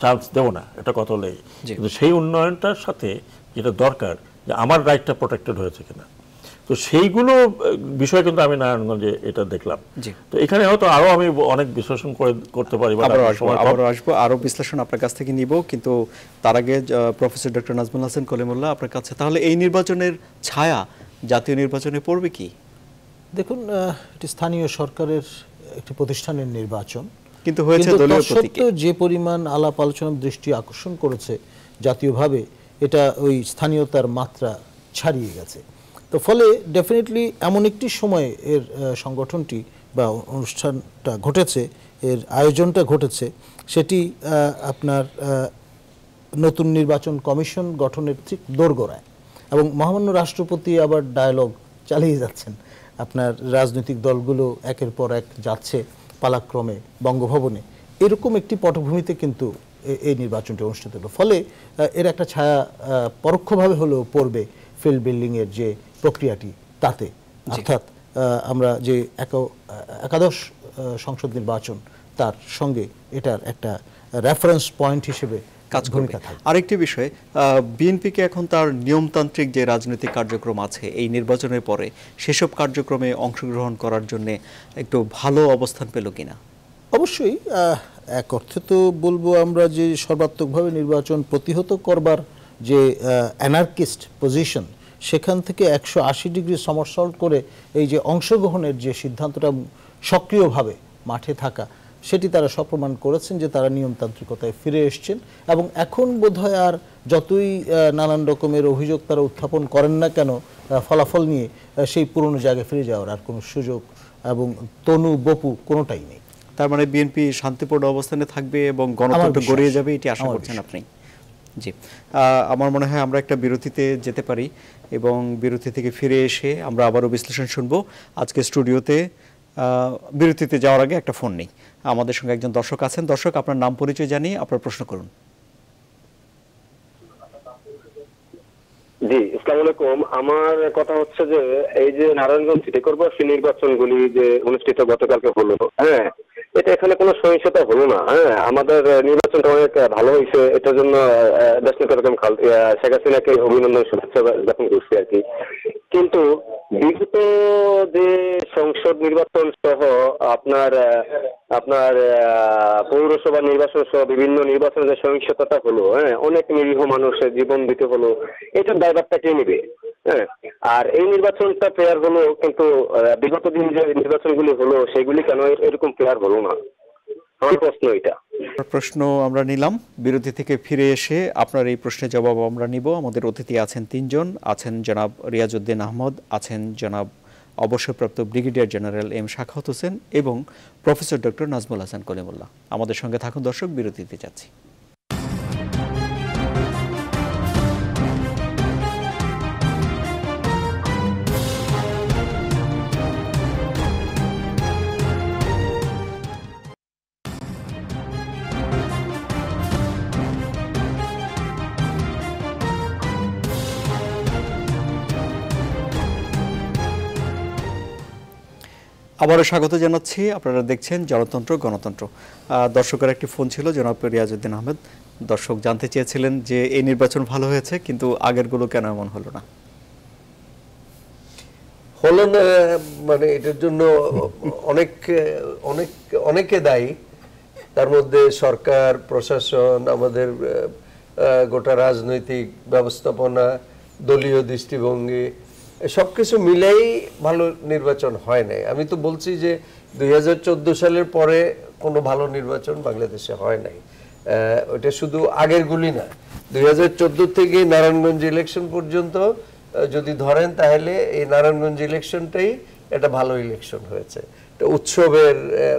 [SPEAKER 3] চান্স দেব না, এটা কথা হলেই। কিন্তু সেই উন্নয়নটার সাথে যেটা দরকার যে আমার রাইটটা প্রোটেক্টেড হয়েছে কিনা, তো সেইগুলো বিষয় কিন্তু আমি নারায়ণগঞ্জে এটা দেখলাম। তো এখানে হয়তো আরো আমি অনেক বিশ্লেষণ করতে পারি,
[SPEAKER 1] আবারও আসবো, আরো বিশ্লেষণ আপনার কাছ থেকে নিব। কিন্তু তার আগে প্রফেসর ডক্টর নাজমুল হাসান কলিমুল্লাহ আপনার কাছে, তাহলে এই নির্বাচনের ছায়া জাতীয় নির্বাচনে পড়বে কি?
[SPEAKER 4] দেখুন, এটি স্থানীয় সরকারের একটি প্রতিষ্ঠানের নির্বাচন,
[SPEAKER 1] কিন্তু হয়েছে দলীয় প্রতীকে।
[SPEAKER 4] যে পরিমাণ আলাপ আলোচনার দৃষ্টি আকর্ষণ করেছে জাতীয়ভাবে, এটা ওই স্থানীয়তার মাত্রা ছাড়িয়ে গেছে। তো ফলে ডেফিনেটলি এমন একটি সময়ে এর সংগঠনটি বা অনুষ্ঠানটা ঘটেছে, এর আয়োজনটা ঘটেছে, সেটি আপনার নতুন নির্বাচন কমিশন গঠনের ঠিক দোরগোড়ায়, এবং মহামান্য রাষ্ট্রপতি আবার ডায়ালগ চালিয়ে যাচ্ছেন। আপনার রাজনৈতিক দলগুলো একের পর এক যাচ্ছে পালাক্রমে বঙ্গভবনে, এরকম একটি পটভূমিতে কিন্তু এই নির্বাচনটি অনুষ্ঠিত হলো। ফলে এর একটা ছায়া পরোক্ষভাবে হলেও পড়বে ফিল্ড বিল্ডিংয়ের যে প্রক্রিয়াটি তাতে, অর্থাৎ আমরা যে একাদশ সংসদ নির্বাচন, তার সঙ্গে এটার একটা রেফারেন্স পয়েন্ট হিসেবে
[SPEAKER 1] কাজ করবে। আরেকটি বিষয়, বিএনপিকে এখন তার নিয়মতান্ত্রিক যে রাজনৈতিক কার্যক্রম আছে এই নির্বাচনের পরে, সেসব কার্যক্রমে অংশগ্রহণ করার জন্য একটু ভালো অবস্থান পেল কিনা?
[SPEAKER 4] অবশ্যই এক অর্থে তো বলবো আমরা যে সর্বাত্মকভাবে নির্বাচন প্রতিহত করবার যে অ্যানার্কিস্ট পজিশন, সেখান থেকে 180 ডিগ্রি সমারসল্ট করে এই যে অংশগ্রহণের যে সিদ্ধান্তটা, সক্রিয়ভাবে মাঠে থাকা, সেটি তারা সপ্রমাণ করেছেন যে তারা নিয়মতান্ত্রিকতায় ফিরে এসছেন। এবং এখন বোধহয় আর যতই নানান রকমের অভিযোগ তারা উত্থাপন করেন না কেন ফলাফল নিয়ে, সেই পুরনো জায়গায় ফিরে যাওয়ার আর কোনো সুযোগ এবং তনু বপু কোনোটাই নেই।
[SPEAKER 1] তার মানে বিএনপি শান্তিপূর্ণ অবস্থানে থাকবে এবং গণতন্ত্র গড়িয়ে যাবে, এটি আশা করছেন আপনি? জি, আমার মনে হয় আমরা একটা বিরতিতে যেতে পারি এবং বিরতি থেকে ফিরে এসে আমরা আবারও বিশ্লেষণ শুনবো। আজকে স্টুডিওতে বিরতিতে যাওয়ার আগে একটা ফোন নেই, আমাদের সঙ্গে একজন দর্শক আছেন। দর্শক, আপনার নাম পরিচয় জানিয়ে আপনার প্রশ্ন করুন।
[SPEAKER 5] জি, আসসালামু আলাইকুম। আমার কথা হচ্ছে যে এই যে নারায়ণগঞ্জ সিটি কর্পোরেশন নির্বাচনগুলি যে অনুষ্ঠিত গতকালকে হলো, হ্যাঁ, এটা এখানে কোনো সহিংসতা হলো না। হ্যাঁ, আমাদের নির্বাচনটা অনেক ভালো হয়েছে, এটার জন্য দেশনেতা শেখ হাসিনাকে অভিনন্দন, শুভেচ্ছা জ্ঞাপন করছি আর কি। কিন্তু বিগত যে সংসদ নির্বাচন সহ আপনার পৌরসভা নির্বাচন সহ বিভিন্ন নির্বাচনে যে সহিংসতাটা হলো, হ্যাঁ, অনেক নিরীহ মানুষের জীবন দিতে হলো, এটার দায়ভারটা কে নেবে? হ্যাঁ, আর এই নির্বাচনটা ফেয়ার হলো, কিন্তু বিগত দিন যে নির্বাচনগুলি হলো সেগুলি কেন এরকম ফেয়ার হলো না? আমার প্রশ্ন এটা।
[SPEAKER 1] প্রশ্ন আমরা নিলাম, বিরতি থেকে ফিরে এসে আপনার এই প্রশ্নের জবাব আমরা নিব। আমাদের অতিথি আছেন তিনজন, আছেন জনাব রিয়াজউদ্দিন আহমদ, আছেন জনাব অবসরপ্রাপ্ত brigadier general M Shakhawat Hossain এবং প্রফেসর ডক্টর নাজমুল হাসান কলিমুল্লাহ। আমাদের সঙ্গে থাকুন দর্শক, বিরতিতে যাচ্ছি। আবারও স্বাগত জানাচ্ছি। আপনারা দেখছেন জনতন্ত্র গণতন্ত্র। দর্শকের একটি ফোন ছিল, জনাব রিয়াজউদ্দিন আহমেদ। দর্শক জানতে চেয়েছিলেন যে এই নির্বাচন ভালো হয়েছে, কিন্তু আগেরগুলো কেন এমন হলো না?
[SPEAKER 2] হলো না মানে এটার জন্য অনেকে দায়ী। তার মধ্যে সরকার, প্রশাসন, আমাদের গোটা রাজনৈতিক ব্যবস্থাপনা, দলীয় দৃষ্টিভঙ্গি, সবকিছু মিলেই ভালো নির্বাচন হয় নাই। আমি তো বলছি যে 2014 সালের পরে কোনো ভালো নির্বাচন বাংলাদেশে হয় নাই। ওটা শুধু আগের গুলি না, 2014 থেকে নারায়ণগঞ্জ ইলেকশন পর্যন্ত যদি ধরেন, তাহলে এই নারায়ণগঞ্জ ইলেকশনটাই একটা ভালো ইলেকশন হয়েছে, এটা উৎসবের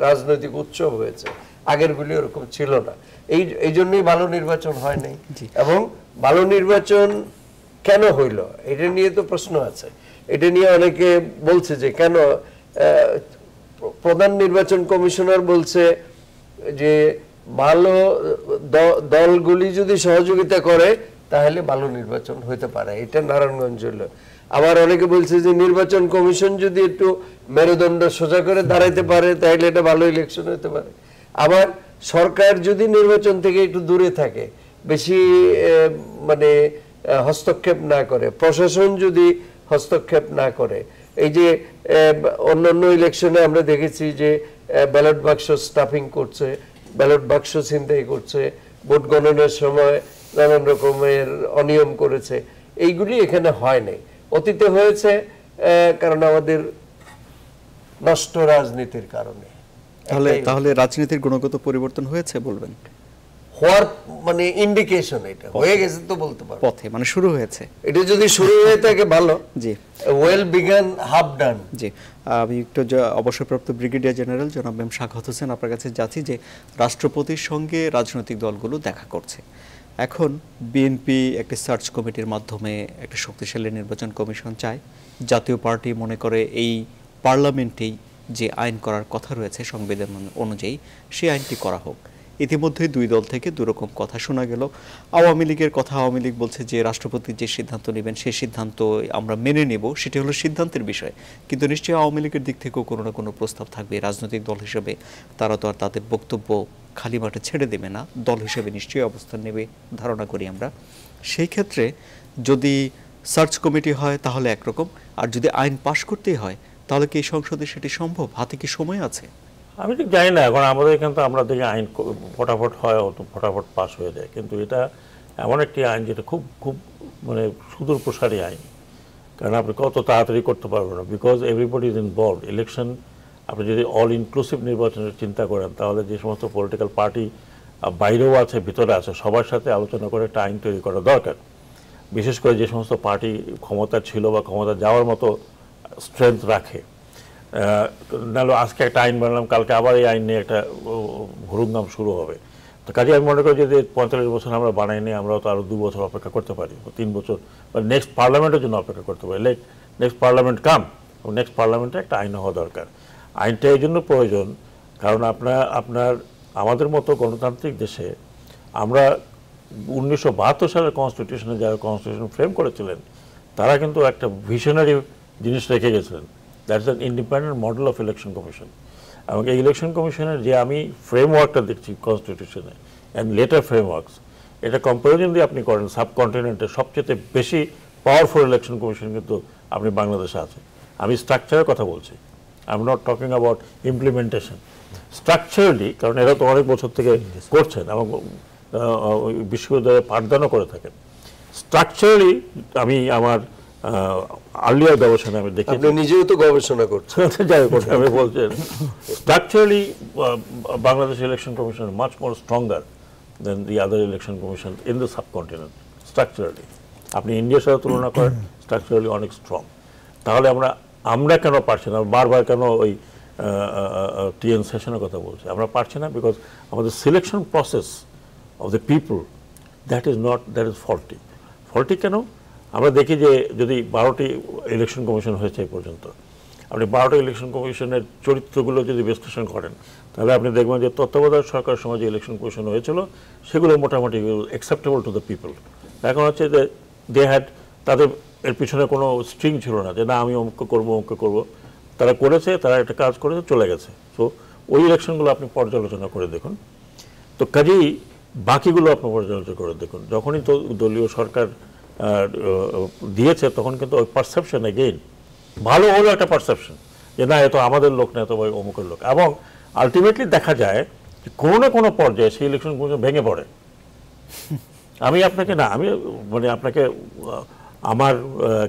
[SPEAKER 2] রাজনৈতিক উৎসব হয়েছে। আগের গুলি ওরকম ছিল না, এই জন্যই ভালো নির্বাচন হয় নাই। এবং ভালো নির্বাচন কেন হইল এটা নিয়ে তো প্রশ্ন আছে। এটা নিয়ে অনেকে বলছে যে কেন, প্রধান নির্বাচন কমিশনার বলছে যে ভালো দলগুলি যদি সহযোগিতা করে তাহলে ভালো নির্বাচন হইতে পারে, এটা নারায়ণগঞ্জ হইল। আবার অনেকে বলছে যে নির্বাচন কমিশন যদি একটু মেরুদণ্ড সোজা করে দাঁড়াইতে পারে তাহলে এটা ভালো ইলেকশন হইতে পারে। আবার সরকার যদি নির্বাচন থেকে একটু দূরে থাকে, বেশি মানে হস্তক্ষেপ না করে, প্রশাসন যদি হস্তক্ষেপ না করে, এই যে অন্যান্য ইলেকশনে আমরা দেখেছি যে ব্যালট বাক্স স্টাফিং করছে, ব্যালট বাক্স ছিনতাই করছে, ভোট গণনার সময় নানান রকমের অনিয়ম করেছে, এইগুলি এখানে হয় নাই। অতীতে হয়েছে কারণ আমাদের নষ্ট রাজনীতির কারণে।
[SPEAKER 1] তাহলে রাজনীতির গুণগত পরিবর্তন হয়েছে বলবেন?
[SPEAKER 2] হওয়ার মানে ইন্ডিকেশন এটা হয়ে গেছে তো বলতে পারবো,
[SPEAKER 1] পথে মানে শুরু হয়েছে।
[SPEAKER 2] এটা যদি শুরু হয়ে থাকে ভালো।
[SPEAKER 1] জি,
[SPEAKER 2] ওয়েল বিগান হাফ ডান।
[SPEAKER 1] জি, আমি একটু অবসরপ্রাপ্ত ব্রিগেডিয়ার জেনারেল জনাব এম শাখাওয়াত হোসেন আপনার কাছে যাচ্ছি যে রাষ্ট্রপতির সঙ্গে রাজনৈতিক দলগুলো দেখা করছে। এখন বিএনপি একটি সার্চ কমিটির মাধ্যমে একটা শক্তিশালী নির্বাচন কমিশন চায়। জাতীয় পার্টি মনে করে এই পার্লামেন্টেই যে আইন করার কথা রয়েছে সংবিধান অনুযায়ী, সেই আইনটি করা হোক। ইতিমধ্যে দুই দল থেকে দুরকম কথা শোনা গেল। আওয়ামী লীগের কথা, আওয়ামী লীগ বলছে যে রাষ্ট্রপতি যে সিদ্ধান্ত নেবেন সেই সিদ্ধান্ত আমরা মেনে নেব, সেটি হলো সিদ্ধান্তের বিষয়। কিন্তু নিশ্চয়ই আওয়ামী লীগের দিক থেকেও কোনো না কোনো প্রস্তাব থাকবে। রাজনৈতিক দল হিসেবে তারা তো আর তাদের বক্তব্য খালি মাঠে ছেড়ে দেবে না, দল হিসেবে নিশ্চয়ই অবস্থান নেবে ধারণা করি আমরা। সেই ক্ষেত্রে যদি সার্চ কমিটি হয় তাহলে একরকম, আর যদি আইন পাশ করতেই হয় তাহলে কি এই সংসদে সেটি সম্ভব? হাতে কি সময় আছে?
[SPEAKER 3] আমি ঠিক জানি না। এখন আমাদের এখানে তো আমরা দেখি আইন ফটাফট হয়, ফটাফট পাস হয়ে যায়, কিন্তু এটা এমন একটি আইন যেটা খুব খুব মানে সুদূর প্রসারী আইন। কারণ আপনি কত তাড়াতাড়ি করতে পারবেন না, because everybody is involve. Election আপনি যদি অল ইনক্লুসিভ নির্বাচনের চিন্তা করেন, তাহলে যে সমস্ত পলিটিক্যাল পার্টি বাইরেও আছে, ভিতরে আছে, সবার সাথে আলোচনা করে একটা আইন তৈরি করা দরকার। বিশেষ করে যে সমস্ত পার্টি ক্ষমতা ছিল বা ক্ষমতা যাওয়ার মতো স্ট্রেংথ রাখে। নাহলে আজকে একটা আইন বানালাম, কালকে আবার এই আইন নিয়ে একটা হুড়ুঙ্গাম শুরু হবে। তো কাজে আমি মনে করি যদি 45 বছর আমরা বানাইনি, আমরাও তো আরও 2 বছর অপেক্ষা করতে পারি, 3 বছর, বা নেক্সট পার্লামেন্টের জন্য অপেক্ষা করতে পারি। নেক্সট পার্লামেন্ট কাম, এবং নেক্সট পার্লামেন্টে একটা আইন হওয়া দরকার। আইনটা এই জন্য প্রয়োজন কারণ আমাদের মতো গণতান্ত্রিক দেশে আমরা 1972 সালের কনস্টিটিউশনে যারা কনস্টিটিউশন ফ্রেম করেছিলেন তারা কিন্তু একটা ভিশনারি জিনিস রেখে গেছিলেন, that is an independent model of election commission. এবং এই ইলেকশন কমিশনের যে আমি ফ্রেমওয়ার্কটা দেখছি কনস্টিটিউশনে অ্যান্ড লেটার ফ্রেমওয়ার্কস, এটা কম্পারিজন দিয়ে আপনি করেন, সাবকন্টিনেন্টের সবচেয়ে বেশি পাওয়ারফুল ইলেকশন কমিশন কিন্তু আপনি বাংলাদেশে আছে। আমি স্ট্রাকচারের কথা বলছি, I am not talking about implementation. Structurally, কারণ এরা তো অনেক বছর থেকে করছেন এবং বিশ্ববিদ্যালয়ে পাঠদানও করে থাকেন। স্ট্রাকচারালি আমি আমার আর্লিয়ার গবেষণা আমি দেখি।
[SPEAKER 2] আপনি নিজেও তো গবেষণা করছেন।
[SPEAKER 3] যাই হোক, আমি বলছেন structurally Bangladesh election commission much more stronger than the other election commission in the subcontinent. Structurally আপনি ইন্ডিয়ার সাথে তুলনা করেন, স্ট্রাকচারালি অনেক স্ট্রং। তাহলে আমরা কেন পারছি না? বারবার কেন ওই টিএন সেশনের কথা বলছি? আমরা পারছি না বিকজ আমাদের selection process of the people that is faulty. Faulty কেন? আমরা দেখি যে যদি 12টি ইলেকশন কমিশন হয়েছে এই পর্যন্ত, আপনি 12টা ইলেকশন কমিশনের চরিত্রগুলো যদি বিশ্লেষণ করেন, তাহলে আপনি দেখবেন যে তত্ত্বাবধায়ক সরকারের সময় যে ইলেকশন কমিশন হয়েছিল সেগুলো মোটামুটি অ্যাকসেপ্টেবল টু দ্য পিপল। এখন হচ্ছে যে দে হ্যাড, তাদের এর পিছনে কোনো স্ট্রিং ছিল না যে না আমি অমুক করবো। তারা করেছে, তারা একটা কাজ করেছে, চলে গেছে। সো ওই ইলেকশনগুলো আপনি পর্যালোচনা করে দেখুন। তো কাজেই বাকিগুলো আপনি পর্যালোচনা করে দেখুন। যখনই তো দলীয় সরকার দিয়েছে তখন কিন্তু ওই পারসেপশন এগেইন ভালো হলো একটা পারসেপশন যে না এত আমাদের লোক না, এত অমুকের লোক। এবং আলটিমেটলি দেখা যায় যে কোনো না কোনো পর্যায়ে সেই ইলেকশন ভেঙে পড়ে। আমি আপনাকে আমার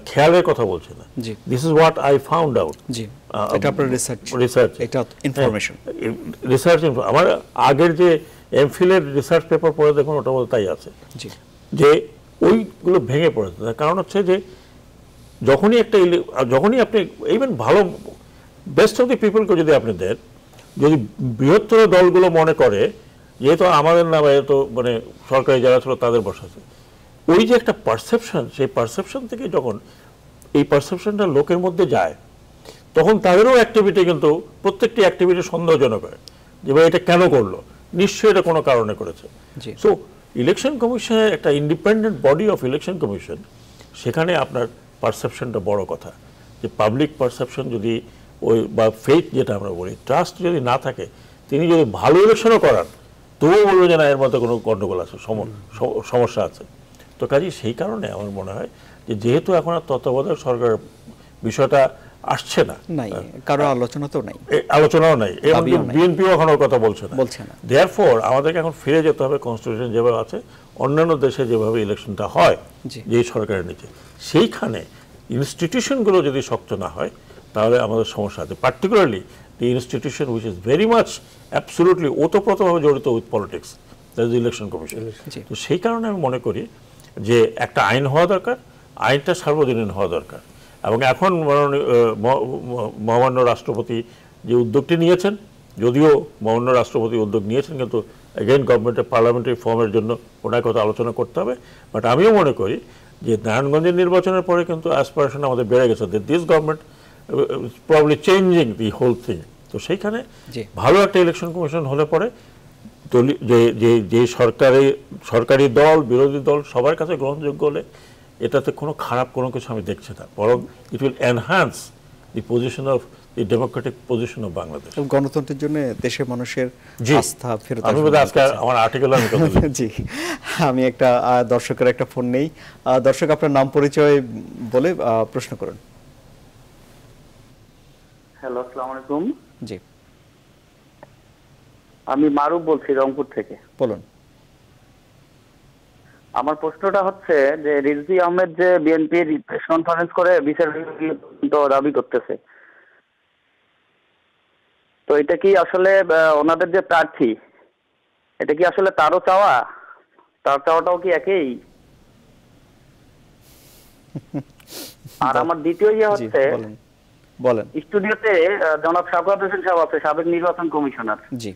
[SPEAKER 3] খেয়ালের কথা বলছি না, this is what I found out.
[SPEAKER 1] এটা আপনার রিসার্চ, এটা ইনফরমেশন,
[SPEAKER 3] রিসার্চ। আমার আগের যে এমফিলের রিসার্চ পেপার পড়ে দেখুন, ওটা বলতে তাই আছে যে ওইগুলো ভেঙে পড়েছে। তার কারণ হচ্ছে যে যখনই আপনি ইভেন ভালো বেস্ট অফ দি পিপলকে যদি আপনি দেন, যদি বৃহত্তর দলগুলো মনে করে যেহেতু আমাদের না, তো মানে সরকারি যারা ছিল তাদের বসাছে, ওই যে একটা পারসেপশন, সেই পারসেপশন থেকে যখন এই পারসেপশনটা লোকের মধ্যে যায়, তখন তাদেরও অ্যাক্টিভিটি কিন্তু প্রত্যেকটি অ্যাক্টিভিটি সন্দেহজনক হয় যে ভাই এটা কেন করলো, নিশ্চয়ই এটা কোনো কারণে করেছে। সো ইলেকশন কমিশনের একটা independent body of election commission, সেখানে আপনার পারসেপশনটা বড় কথা। যে পাবলিক পারসেপশন যদি ওই বা ফেথ যেটা আমরা বলি, ট্রাস্ট যদি না থাকে, তিনি যদি ভালো ইলেকশনও করান তবুও বলবে যে না এর মধ্যে কোনো গণ্ডগোল আছে, সমস্যা আছে। তো কাজেই সেই কারণে আমার মনে হয় যে যেহেতু এখন আর তত্ত্বাবধায়ক সরকার বিষয়টা আসছে না,
[SPEAKER 1] কারো আলোচনাতেও নাই,
[SPEAKER 3] আলোচনাও নাই, বিএনপিও এখন ওর কথা বলছে না। দেয়ারফর আমাদেরকে এখন ফিরে যেতে হবে কনস্টিটিউশন যেভাবে আছে, অন্যান্য দেশে যেভাবে ইলেকশনটা হয় যে সরকারের নিচে, সেইখানে ইনস্টিটিউশনগুলো যদি শক্ত না হয় তাহলে আমাদের সমস্যা আছে। Particularly the institution which is very much absolutely ওতপ্রোতভাবে জড়িত with politics, that is election commission. তো সেই কারণে আমি মনে করি যে একটা আইন হওয়া দরকার, আইনটা সার্বজনীন হওয়া দরকার। এবং এখন মহামান্য রাষ্ট্রপতি যে উদ্যোগটি নিয়েছেন, যদিও মহামান্য রাষ্ট্রপতি উদ্যোগ নিয়েছেন, কিন্তু এগেইন গভর্নমেন্টের পার্লামেন্টারি ফর্মের জন্য ওনার কথা আলোচনা করতে হবে। বাট আমিও মনে করি যে নারায়ণগঞ্জের নির্বাচনের পরে কিন্তু অ্যাসপিরেশন আমাদের বেড়ে গেছে, this government probably changing the whole thing. তো সেইখানে ভালো একটা ইলেকশন কমিশন হলে পরে যে সরকারি দল, বিরোধী দল সবার কাছে গ্রহণযোগ্য হলে এটাতে কোনো খারাপ কোনো কিছু আমি দেখছি না, বরং it will enhance the position of the Democratic position of Bangladesh.
[SPEAKER 1] গণতন্ত্রের জন্য দেশের মানুষের আস্থা ফেরত আসবে।
[SPEAKER 3] আমি আজকে আমার আর্টিকেল
[SPEAKER 1] জি, আমি একটা দর্শকের একটা ফোন নেই। দর্শক, আপনার নাম পরিচয় বলে প্রশ্ন করুন।
[SPEAKER 6] হ্যালো, আসসালামু আলাইকুম।
[SPEAKER 1] জি,
[SPEAKER 6] আমি মারুফ বলছি রংপুর থেকে।
[SPEAKER 1] বলুন।
[SPEAKER 6] আমার প্রশ্নটা হচ্ছে যে রিজভী আহমেদ যে বিএনপির প্রেস কনফারেন্স করে বিচার দাবি করতেছে, তো এটা কি আসলে ওনাদের যে প্রার্থী, এটা কি আসলে তারও চাওয়া, তার চাওয়াটাও কি একই? আর আমার দ্বিতীয় হচ্ছে
[SPEAKER 1] বলেন।
[SPEAKER 6] স্টুডিওতে জনাব শাওকত হোসেন সাহেব আছে, সাবেক নির্বাচন কমিশনার।
[SPEAKER 1] জি,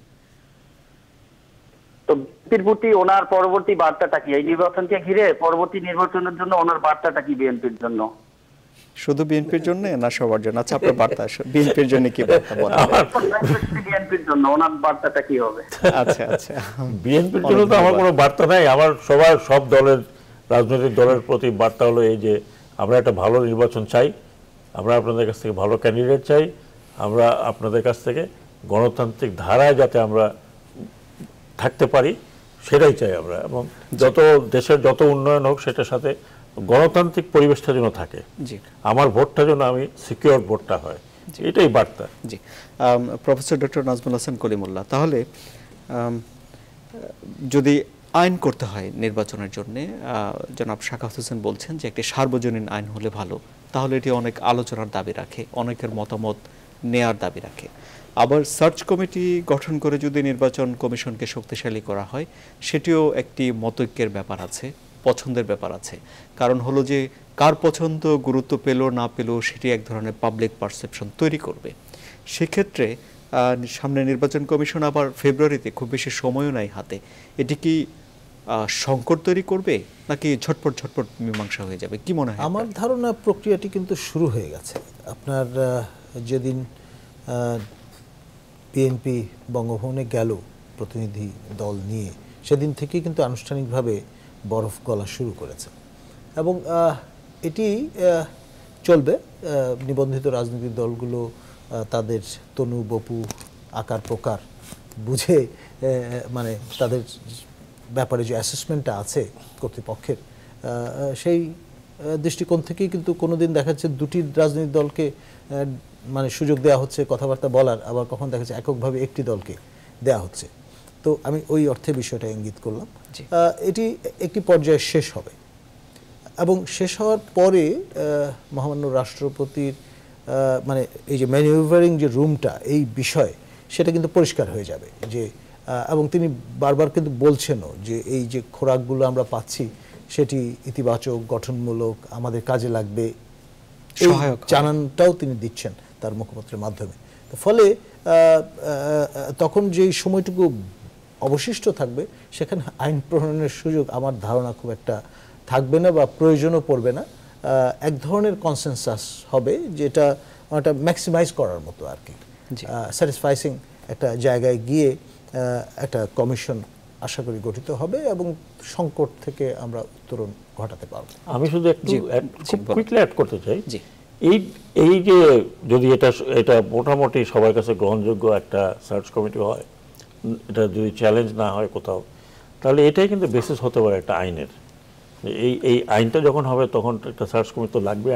[SPEAKER 6] তো বিএনপির প্রতি ওনার পরবর্তী বার্তাটা কি, এই নির্বাচনকে ঘিরে পরবর্তী নির্বাচনের জন্য ওনার বার্তাটা কি বিএনপির জন্য?
[SPEAKER 1] শুধু বিএনপির জন্য না সবার জন্য? আচ্ছা, আপনার বার্তা বিএনপির জন্য কি বার্তা বলেন?
[SPEAKER 6] বিএনপির জন্য ওনার বার্তাটা কি হবে?
[SPEAKER 1] আচ্ছা,
[SPEAKER 3] বিএনপির জন্য তো আমার কোনো বার্তা নাই। আমার সব দলের, রাজনৈতিক দলের প্রতি বার্তা হলো এই যে আমরা একটা ভালো নির্বাচন চাই, আমরা আপনাদের কাছ থেকে ভালো ক্যান্ডিডেট চাই, আমরা আপনাদের কাছ থেকে গণতান্ত্রিক ধারায় যাতে আমরা থাকতে পারি সেটাই চাই আমরা। এবং দেশের যত উন্নয়ন হোক সেটার সাথে গণতান্ত্রিক পরিবেশটা যেন থাকে, আমার ভোটটা যেন আমি সিকিউর ভোটটা হয়, এটাই বার্তা।
[SPEAKER 1] জি, প্রফেসর ডক্টর নাজমুল হাসান কলিমুল্লাহ, তাহলে যদি আইন করতে হয় নির্বাচনের জন্য, জনাব সাখাওয়াত হোসেন বলছেন যে একটি সার্বজনীন আইন হলে ভালো, তাহলে এটি অনেক আলোচনার দাবি রাখে, অনেকের মতামত নেয়ার দাবি রাখে। আবার সার্চ কমিটি গঠন করে যদি নির্বাচন কমিশনকে শক্তিশালী করা হয়, সেটিও একটি মতৈক্যের ব্যাপার আছে, পছন্দের ব্যাপার আছে। কারণ হলো যে কার পছন্দ গুরুত্ব পেল না পেল সেটি এক ধরনের পাবলিক পারসেপশন তৈরি করবে। সেক্ষেত্রে সামনে নির্বাচন কমিশন আবার ফেব্রুয়ারিতে, খুব বেশি সময়ও নাই হাতে, এটি কি সংকট তৈরি করবে নাকি ঝটপট ঝটপট মীমাংসা হয়ে যাবে, কি মনে হয়?
[SPEAKER 4] আমার ধারণা প্রক্রিয়াটি কিন্তু শুরু হয়ে গেছে। আপনার যেদিন বিএনপি বঙ্গভবনে গেল প্রতিনিধি দল নিয়ে, সেদিন থেকেই কিন্তু আনুষ্ঠানিকভাবে বরফ গলা শুরু করেছে এবং এটি চলবে। নিবন্ধিত রাজনৈতিক দলগুলো তাদের তনু বপু আকার প্রকার বুঝে, মানে তাদের ব্যাপারে যে অ্যাসেসমেন্টটা আছে কর্তৃপক্ষের, সেই দৃষ্টিকোণ থেকেই কিন্তু কোনোদিন দেখা যাচ্ছে দুটি রাজনৈতিক দলকে মানে সুযোগ দেওয়া হচ্ছে কথাবার্তা বলার, আবার কখন দেখা যাচ্ছে এককভাবে একটি দলকে দেওয়া হচ্ছে। তো আমি ওই অর্থে বিষয়টা ইঙ্গিত করলাম। এটি একটি পর্যায়ে শেষ হবে এবং শেষ হওয়ার পরে মহামান্য রাষ্ট্রপতির মানে এই যে ম্যানিউভারিং যে রুমটা, এই বিষয়ে সেটা কিন্তু পরিষ্কার হয়ে যাবে যে, এবং তিনি বারবার কিন্তু বলছেনও যে এই যে খোরাকগুলো আমরা পাচ্ছি সেটি ইতিবাচক, গঠনমূলক, আমাদের কাজে লাগবে, এই জানানটাও তিনি দিচ্ছেন তার মুখপত্রের মাধ্যমে। তো ফলে তখন যেই সময়টুকু অবশিষ্ট থাকবে সেখানে আইন প্রণয়নের সুযোগ আমার ধারণা খুব একটা থাকবে না বা প্রয়োজনও পড়বে না। এক ধরনের কনসেনসাস হবে যেটা একটা ম্যাক্সিমাইজ করার মতো আর কি, স্যাটিসফাইসিং একটা জায়গায় গিয়ে একটা কমিশন আশা করি গঠিত হবে এবং সংকট থেকে আমরা উত্তরণ ঘটাতে পারব।
[SPEAKER 3] আমি শুধু একটু কুইকলি অ্যাড করতে চাই, এই যে যদি এটা মোটামুটি সবার কাছে গ্রহণযোগ্য একটা সার্চ কমিটি হয়, এটা যদি চ্যালেঞ্জ না হয় কোথাও, তাহলে এটাই কিন্তু বেসিস হতে পারে একটা আইনের। এই আইনটা যখন হবে তখন একটা সার্চ কমিটি তো লাগবে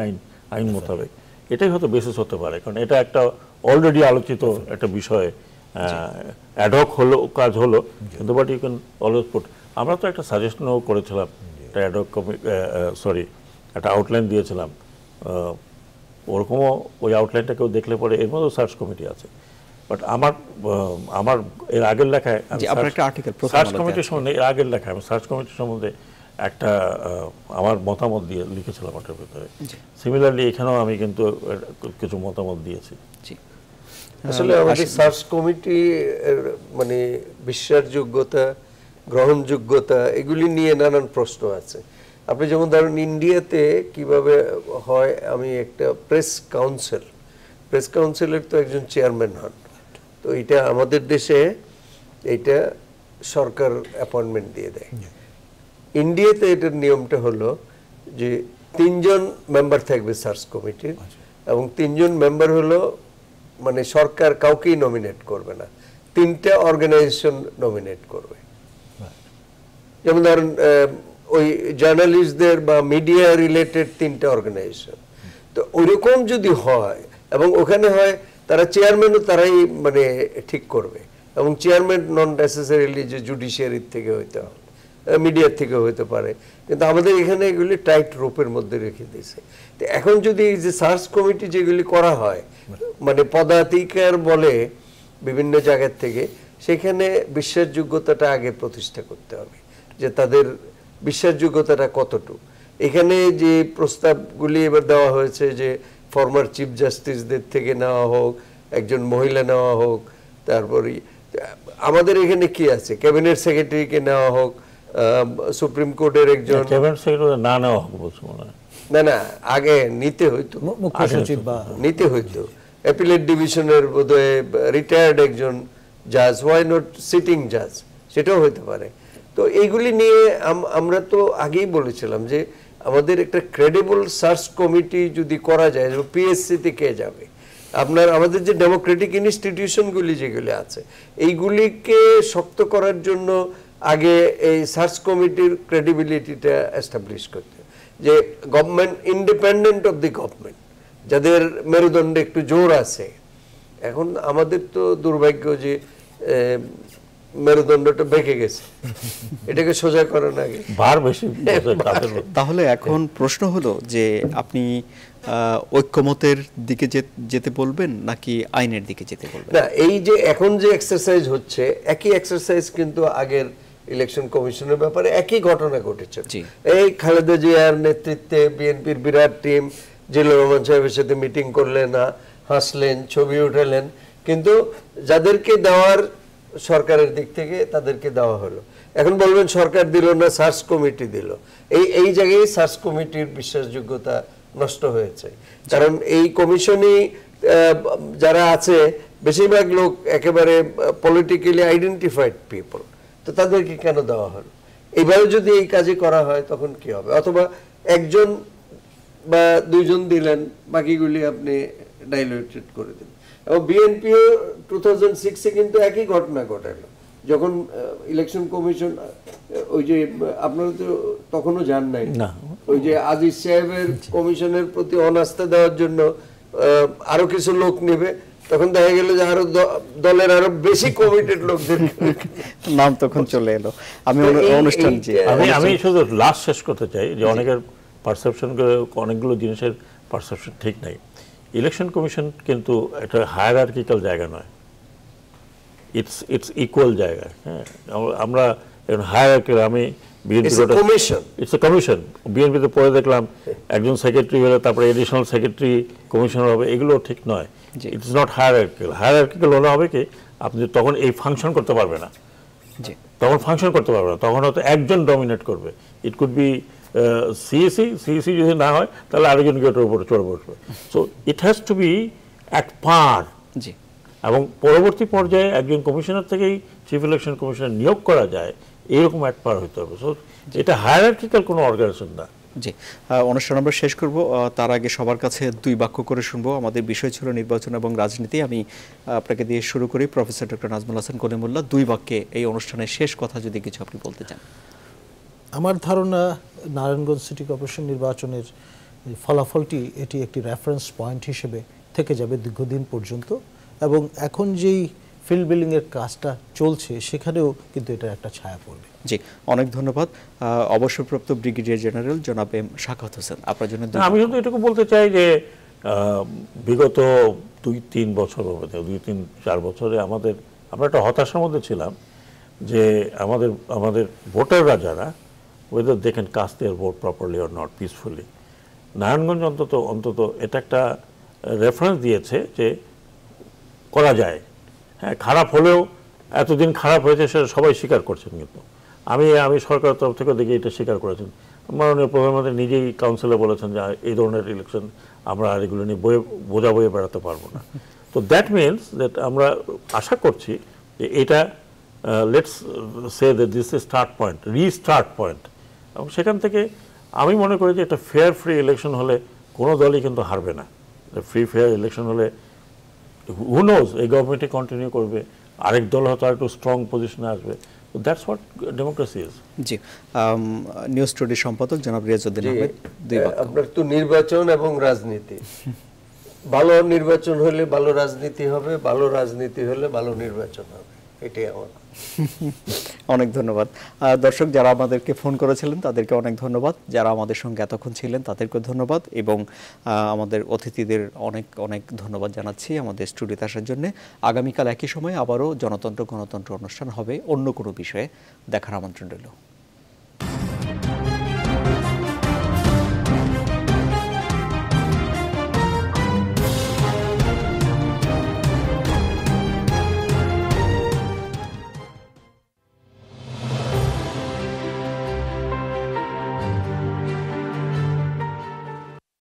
[SPEAKER 3] আইন মোতাবেক, এটাই হয়তো বেসিস হতে পারে। কারণ এটা একটা অলরেডি আলোচিত একটা বিষয়, অ্যাডহক হলো, কাজ হলো, কিন্তু but you can always put. আমরা তো একটা সাজেশনও করেছিলাম, একটা অ্যাডহক একটা আউটলাইন দিয়েছিলাম, ওরকমও ওই আউটলাইনটা কেউ দেখলে পরে এর মধ্যেও সার্চ কমিটি আছে। বাট আমার এর আগের লেখায় সার্চ কমিটির সম্বন্ধে, এর আগের লেখায় আমি সার্চ কমিটির সম্বন্ধে একটা আমার মতামত দিয়ে লিখেছিলাম ওটার ভিতরে। সিমিলারলি এখানেও আমি কিন্তু কিছু মতামত দিয়েছি।
[SPEAKER 2] আসলে আমাদের সার্চ কমিটি মানে বিশ্বাসযোগ্যতা, গ্রহণযোগ্যতা, এগুলি নিয়ে নানান প্রশ্ন আছে। আপনি যেমন ধরুন ইন্ডিয়াতে কিভাবে হয়, আমি একটা প্রেস কাউন্সিলের তো একজন চেয়ারম্যান হন, তো এটা আমাদের দেশে এটা সরকার অ্যাপয়েন্টমেন্ট দিয়ে দেয়। ইন্ডিয়াতে এটার নিয়মটা হলো যে 3 জন মেম্বার থাকবে সার্চ কমিটির, এবং 3 জন মেম্বার হলো মানে সরকার কাউকেই নমিনেট করবে না, 3টা অর্গানাইজেশন নমিনেট করবে। যেমন ধরুন ওই জার্নালিস্টদের বা মিডিয়া রিলেটেড 3টা অর্গানাইজেশন, তো ওইরকম যদি হয় এবং ওখানে হয় তারা চেয়ারম্যানও তারাই মানে ঠিক করবে, এবং চেয়ারম্যান নন নেসেসারিলি যে জুডিশিয়ারির থেকে হইতে হবে, মিডিয়ার থেকে হইতে পারে, কিন্তু আমাদের এখানে এগুলি টাইট রোপের মধ্যে রেখে দিয়েছে। তো এখন যদি এই যে সার্চ কমিটি যেগুলি করা হয় মানে পদাধিকার বলে বিভিন্ন জায়গার থেকে, সেখানে বিশ্বাসযোগ্যতাটা আগে প্রতিষ্ঠা করতে হবে যে তাদের বিশ্বাসযোগ্যতাটা কতটুকু। এখানে যে প্রস্তাবগুলি এবার দেওয়া হয়েছে যে ফর্মার চিফ জাস্টিসদের থেকে নেওয়া হোক, একজন মহিলা নেওয়া হোক, তারপরে আমাদের এখানে কি আছে, ক্যাবিনেট সেক্রেটারিকে নেওয়া হোক, সুপ্রিম কোর্টের একজন
[SPEAKER 3] ক্যাবিনেট সেক্রেটারি না নেওয়া হোক বলছে মনে হয়।
[SPEAKER 2] না আগে নিতে হইতো,
[SPEAKER 4] মুখ্য সচিব বা
[SPEAKER 2] নিতে হইতো, অ্যাপিলেট ডিভিশনের বোধহয় রিটায়ার্ড একজন জাজ, হোয়াই নট সিটিং জাজ, সেটাও হইতে পারে। তো এইগুলি নিয়ে আমরা তো আগেই বলেছিলাম যে আমাদের একটা ক্রেডিবল সার্চ কমিটি যদি করা যায়, পিএসসিতে কে যাবে, আপনার আমাদের যে ডেমোক্রেটিক ইনস্টিটিউশনগুলি যেগুলি আছে এইগুলিকে শক্ত করার জন্য আগে এই সার্চ কমিটির ক্রেডিবিলিটিটা এস্টাবলিশ করতে, যে government independent of the government, যাদের মেরুদণ্ডে একটু জোর আছে। এখন আমাদের তো দুর্ভাগ্য যে মেরুদণ্ডটা বেঁকে গেছে, এটাকে সোজা করেন আগে।
[SPEAKER 3] ভার বেশি কাঁধের মধ্যে।
[SPEAKER 1] তাহলে এখন প্রশ্ন হলো যে আপনি ঐক্যমতের দিকে যেতে বলবেন নাকি আইনের দিকে যেতে বলবেন?
[SPEAKER 2] না, এই যে এখন যে এক্সারসাইজ হচ্ছে, একই এক্সারসাইজ কিন্তু আগের ইলেকশন কমিশনের ব্যাপারে একই ঘটনা ঘটেছে। এই খালেদা জিয়ার নেতৃত্বে বিএনপির বিরাট টিম জিল্লুর রহমান সাহেবের সাথে মিটিং করলেন, হাসলেন, ছবি উঠালেন, কিন্তু যাদেরকে দেওয়ার সরকারের দিক থেকে তাদেরকে দেওয়া হলো। এখন বলবেন সরকার দিল না, সার্চ কমিটি দিল। এই জায়গায় সার্চ কমিটির বিশ্বাসযোগ্যতা নষ্ট হয়েছে, কারণ এই কমিশনই যারা আছে বেশিরভাগ লোক একেবারে পলিটিক্যালি আইডেন্টিফাইড পিপল, তো তাদেরকে কেন দেওয়া হলো? এইভাবে যদি এই কাজে করা হয় তখন কি হবে? অথবা একজন বা দুইজন দিলেন, বাকিগুলি আপনি ডাইলুটেড করে দিন। এবং বিএনপিও 2006-এ কিন্তু একই ঘটনা ঘটালো, যখন ইলেকশন কমিশন, ওই যে আপনারা তো তখনও জান নাই, ওই যে আজিজ সাহেবের কমিশনের প্রতি অনাস্থা দেওয়ার জন্য আরো কিছু লোক নেবে, তখন দেখা গেল যে আরো দলের আরো বেশি কমিটেড লোকদের
[SPEAKER 1] নাম তখন চলে এলো। আমি
[SPEAKER 3] আমি শুধু লাস্ট শেষ করতে চাই যে অনেকের পারসেপশন, অনেকগুলো জিনিসের পারসেপশন ঠিক নাই। ইলেকশন কমিশন কিন্তু একটা হায়ারার্কিক্যাল জায়গা নয়, ইটস ইকুয়াল জায়গা। হ্যাঁ, আমরা হায়ারার্কিক্যাল, আমি ইটস এ কমিশন। বিএনপিতে পরে দেখলাম একজন সেক্রেটারি হলে তারপরে এডিশনাল সেক্রেটারি কমিশনার হবে, এগুলো ঠিক নয়। It's not hierarchical. হায়ারার্কিক্যাল হলে হবে কি, আপনি তখন এই ফাংশন করতে পারবে না, তখন ফাংশন করতে পারবে না, তখন হয়তো একজন ডমিনেট করবে। ইট কুড বি সিইসি যদি না হয় তাহলে আরেকজন গেটের উপরে চড়ে বসবে। So it has to be at par. এবং পরবর্তী পর্যায়ে একজন কমিশনার থেকেই চিফ ইলেকশন কমিশনার নিয়োগ করা যায়, এরকম অ্যাট পার হতে হবে। সো এটা হায়ারার্কিক্যাল কোনো অর্গানাইজেশন না।
[SPEAKER 1] জি, অনুষ্ঠান আমরা শেষ করব, তার আগে সবার কাছে দুই বাক্য করে শুনবো। আমাদের বিষয় ছিল নির্বাচন এবং রাজনীতি। আমি আপনাকে দিয়ে শুরু করি, প্রফেসর ডক্টর নাজমুল হাসান কলিমুল্লাহ, দুই বাক্যে এই অনুষ্ঠানের শেষ কথা যদি কিছু আপনি বলতে চান।
[SPEAKER 4] আমার ধারণা নারায়ণগঞ্জ সিটি কর্পোরেশন নির্বাচনের ফলাফলটি এটি একটি রেফারেন্স পয়েন্ট হিসেবে থেকে যাবে দীর্ঘদিন পর্যন্ত, এবং এখন যেই ফিল্ড বিল্ডিংয়ের কাজটা চলছে সেখানেও কিন্তু এটা একটা ছায়া পড়বে।
[SPEAKER 1] জি, অনেক ধন্যবাদ। অবসরপ্রাপ্ত ব্রিগেডিয়ার জেনারেল জনাব এম শাখাওয়াত হোসেন, আপনার জন্য।
[SPEAKER 3] আমি শুধু এটুকু বলতে চাই যে বিগত 2-3 বছর, 2-3-4 বছরে আমরা একটা হতাশার মধ্যে ছিলাম যে আমাদের ভোটাররা যারা, whether they can cast their vote properly or not peacefully, Narayanganj অন্তত এটা একটা রেফারেন্স দিয়েছে যে করা যায়। হ্যাঁ, খারাপ হলেও এতদিন খারাপ হয়েছে সেটা সবাই স্বীকার করছেন, কিন্তু আমি সরকারের তরফ থেকে দেখি এটা স্বীকার করেছেন। মাননীয় প্রধানমন্ত্রী নিজেই কাউন্সিলে বলেছেন যে এই ধরনের ইলেকশন আমরা আর এগুলো নিয়ে বোঝা বয়ে বেড়াতে পারবো না। তো দ্যাট মিনস দ্যাট আমরা আশা করছি যে এটা let's say that this is start point, restart point. এবং সেখান থেকে আমি মনে করি যে একটা ফেয়ার ফ্রি ইলেকশন হলে কোনো দলই কিন্তু হারবে না। ফ্রি ফেয়ার ইলেকশন হলে হু নোজ এই গভর্নমেন্টে কন্টিনিউ করবে, আরেক দল হয়তো আরেকটু স্ট্রং পজিশনে আসবে। That's what democracy is.
[SPEAKER 1] G, news studio সম্পাদক জনাব রিয়াজউদ্দিন আহমেদ,
[SPEAKER 2] আপনার তো নির্বাচন এবং রাজনীতি, ভালো নির্বাচন হলে ভালো রাজনীতি হবে, ভালো রাজনীতি হলে ভালো নির্বাচন হবে, এটাই আমার।
[SPEAKER 1] অনেক ধন্যবাদ। দর্শক যারা আমাদেরকে ফোন করেছিলেন তাদেরকে অনেক ধন্যবাদ, যারা আমাদের সঙ্গে এতক্ষণ ছিলেন তাদেরকে ধন্যবাদ, এবং আমাদের অতিথিদের অনেক অনেক ধন্যবাদ জানাচ্ছি আমাদের স্টুডিওতে আসার জন্য। আগামীকাল একই সময় আবারও জনতন্ত্র গণতন্ত্র অনুষ্ঠান হবে, অন্য কোনো বিষয়ে দেখার আমন্ত্রণ রইল।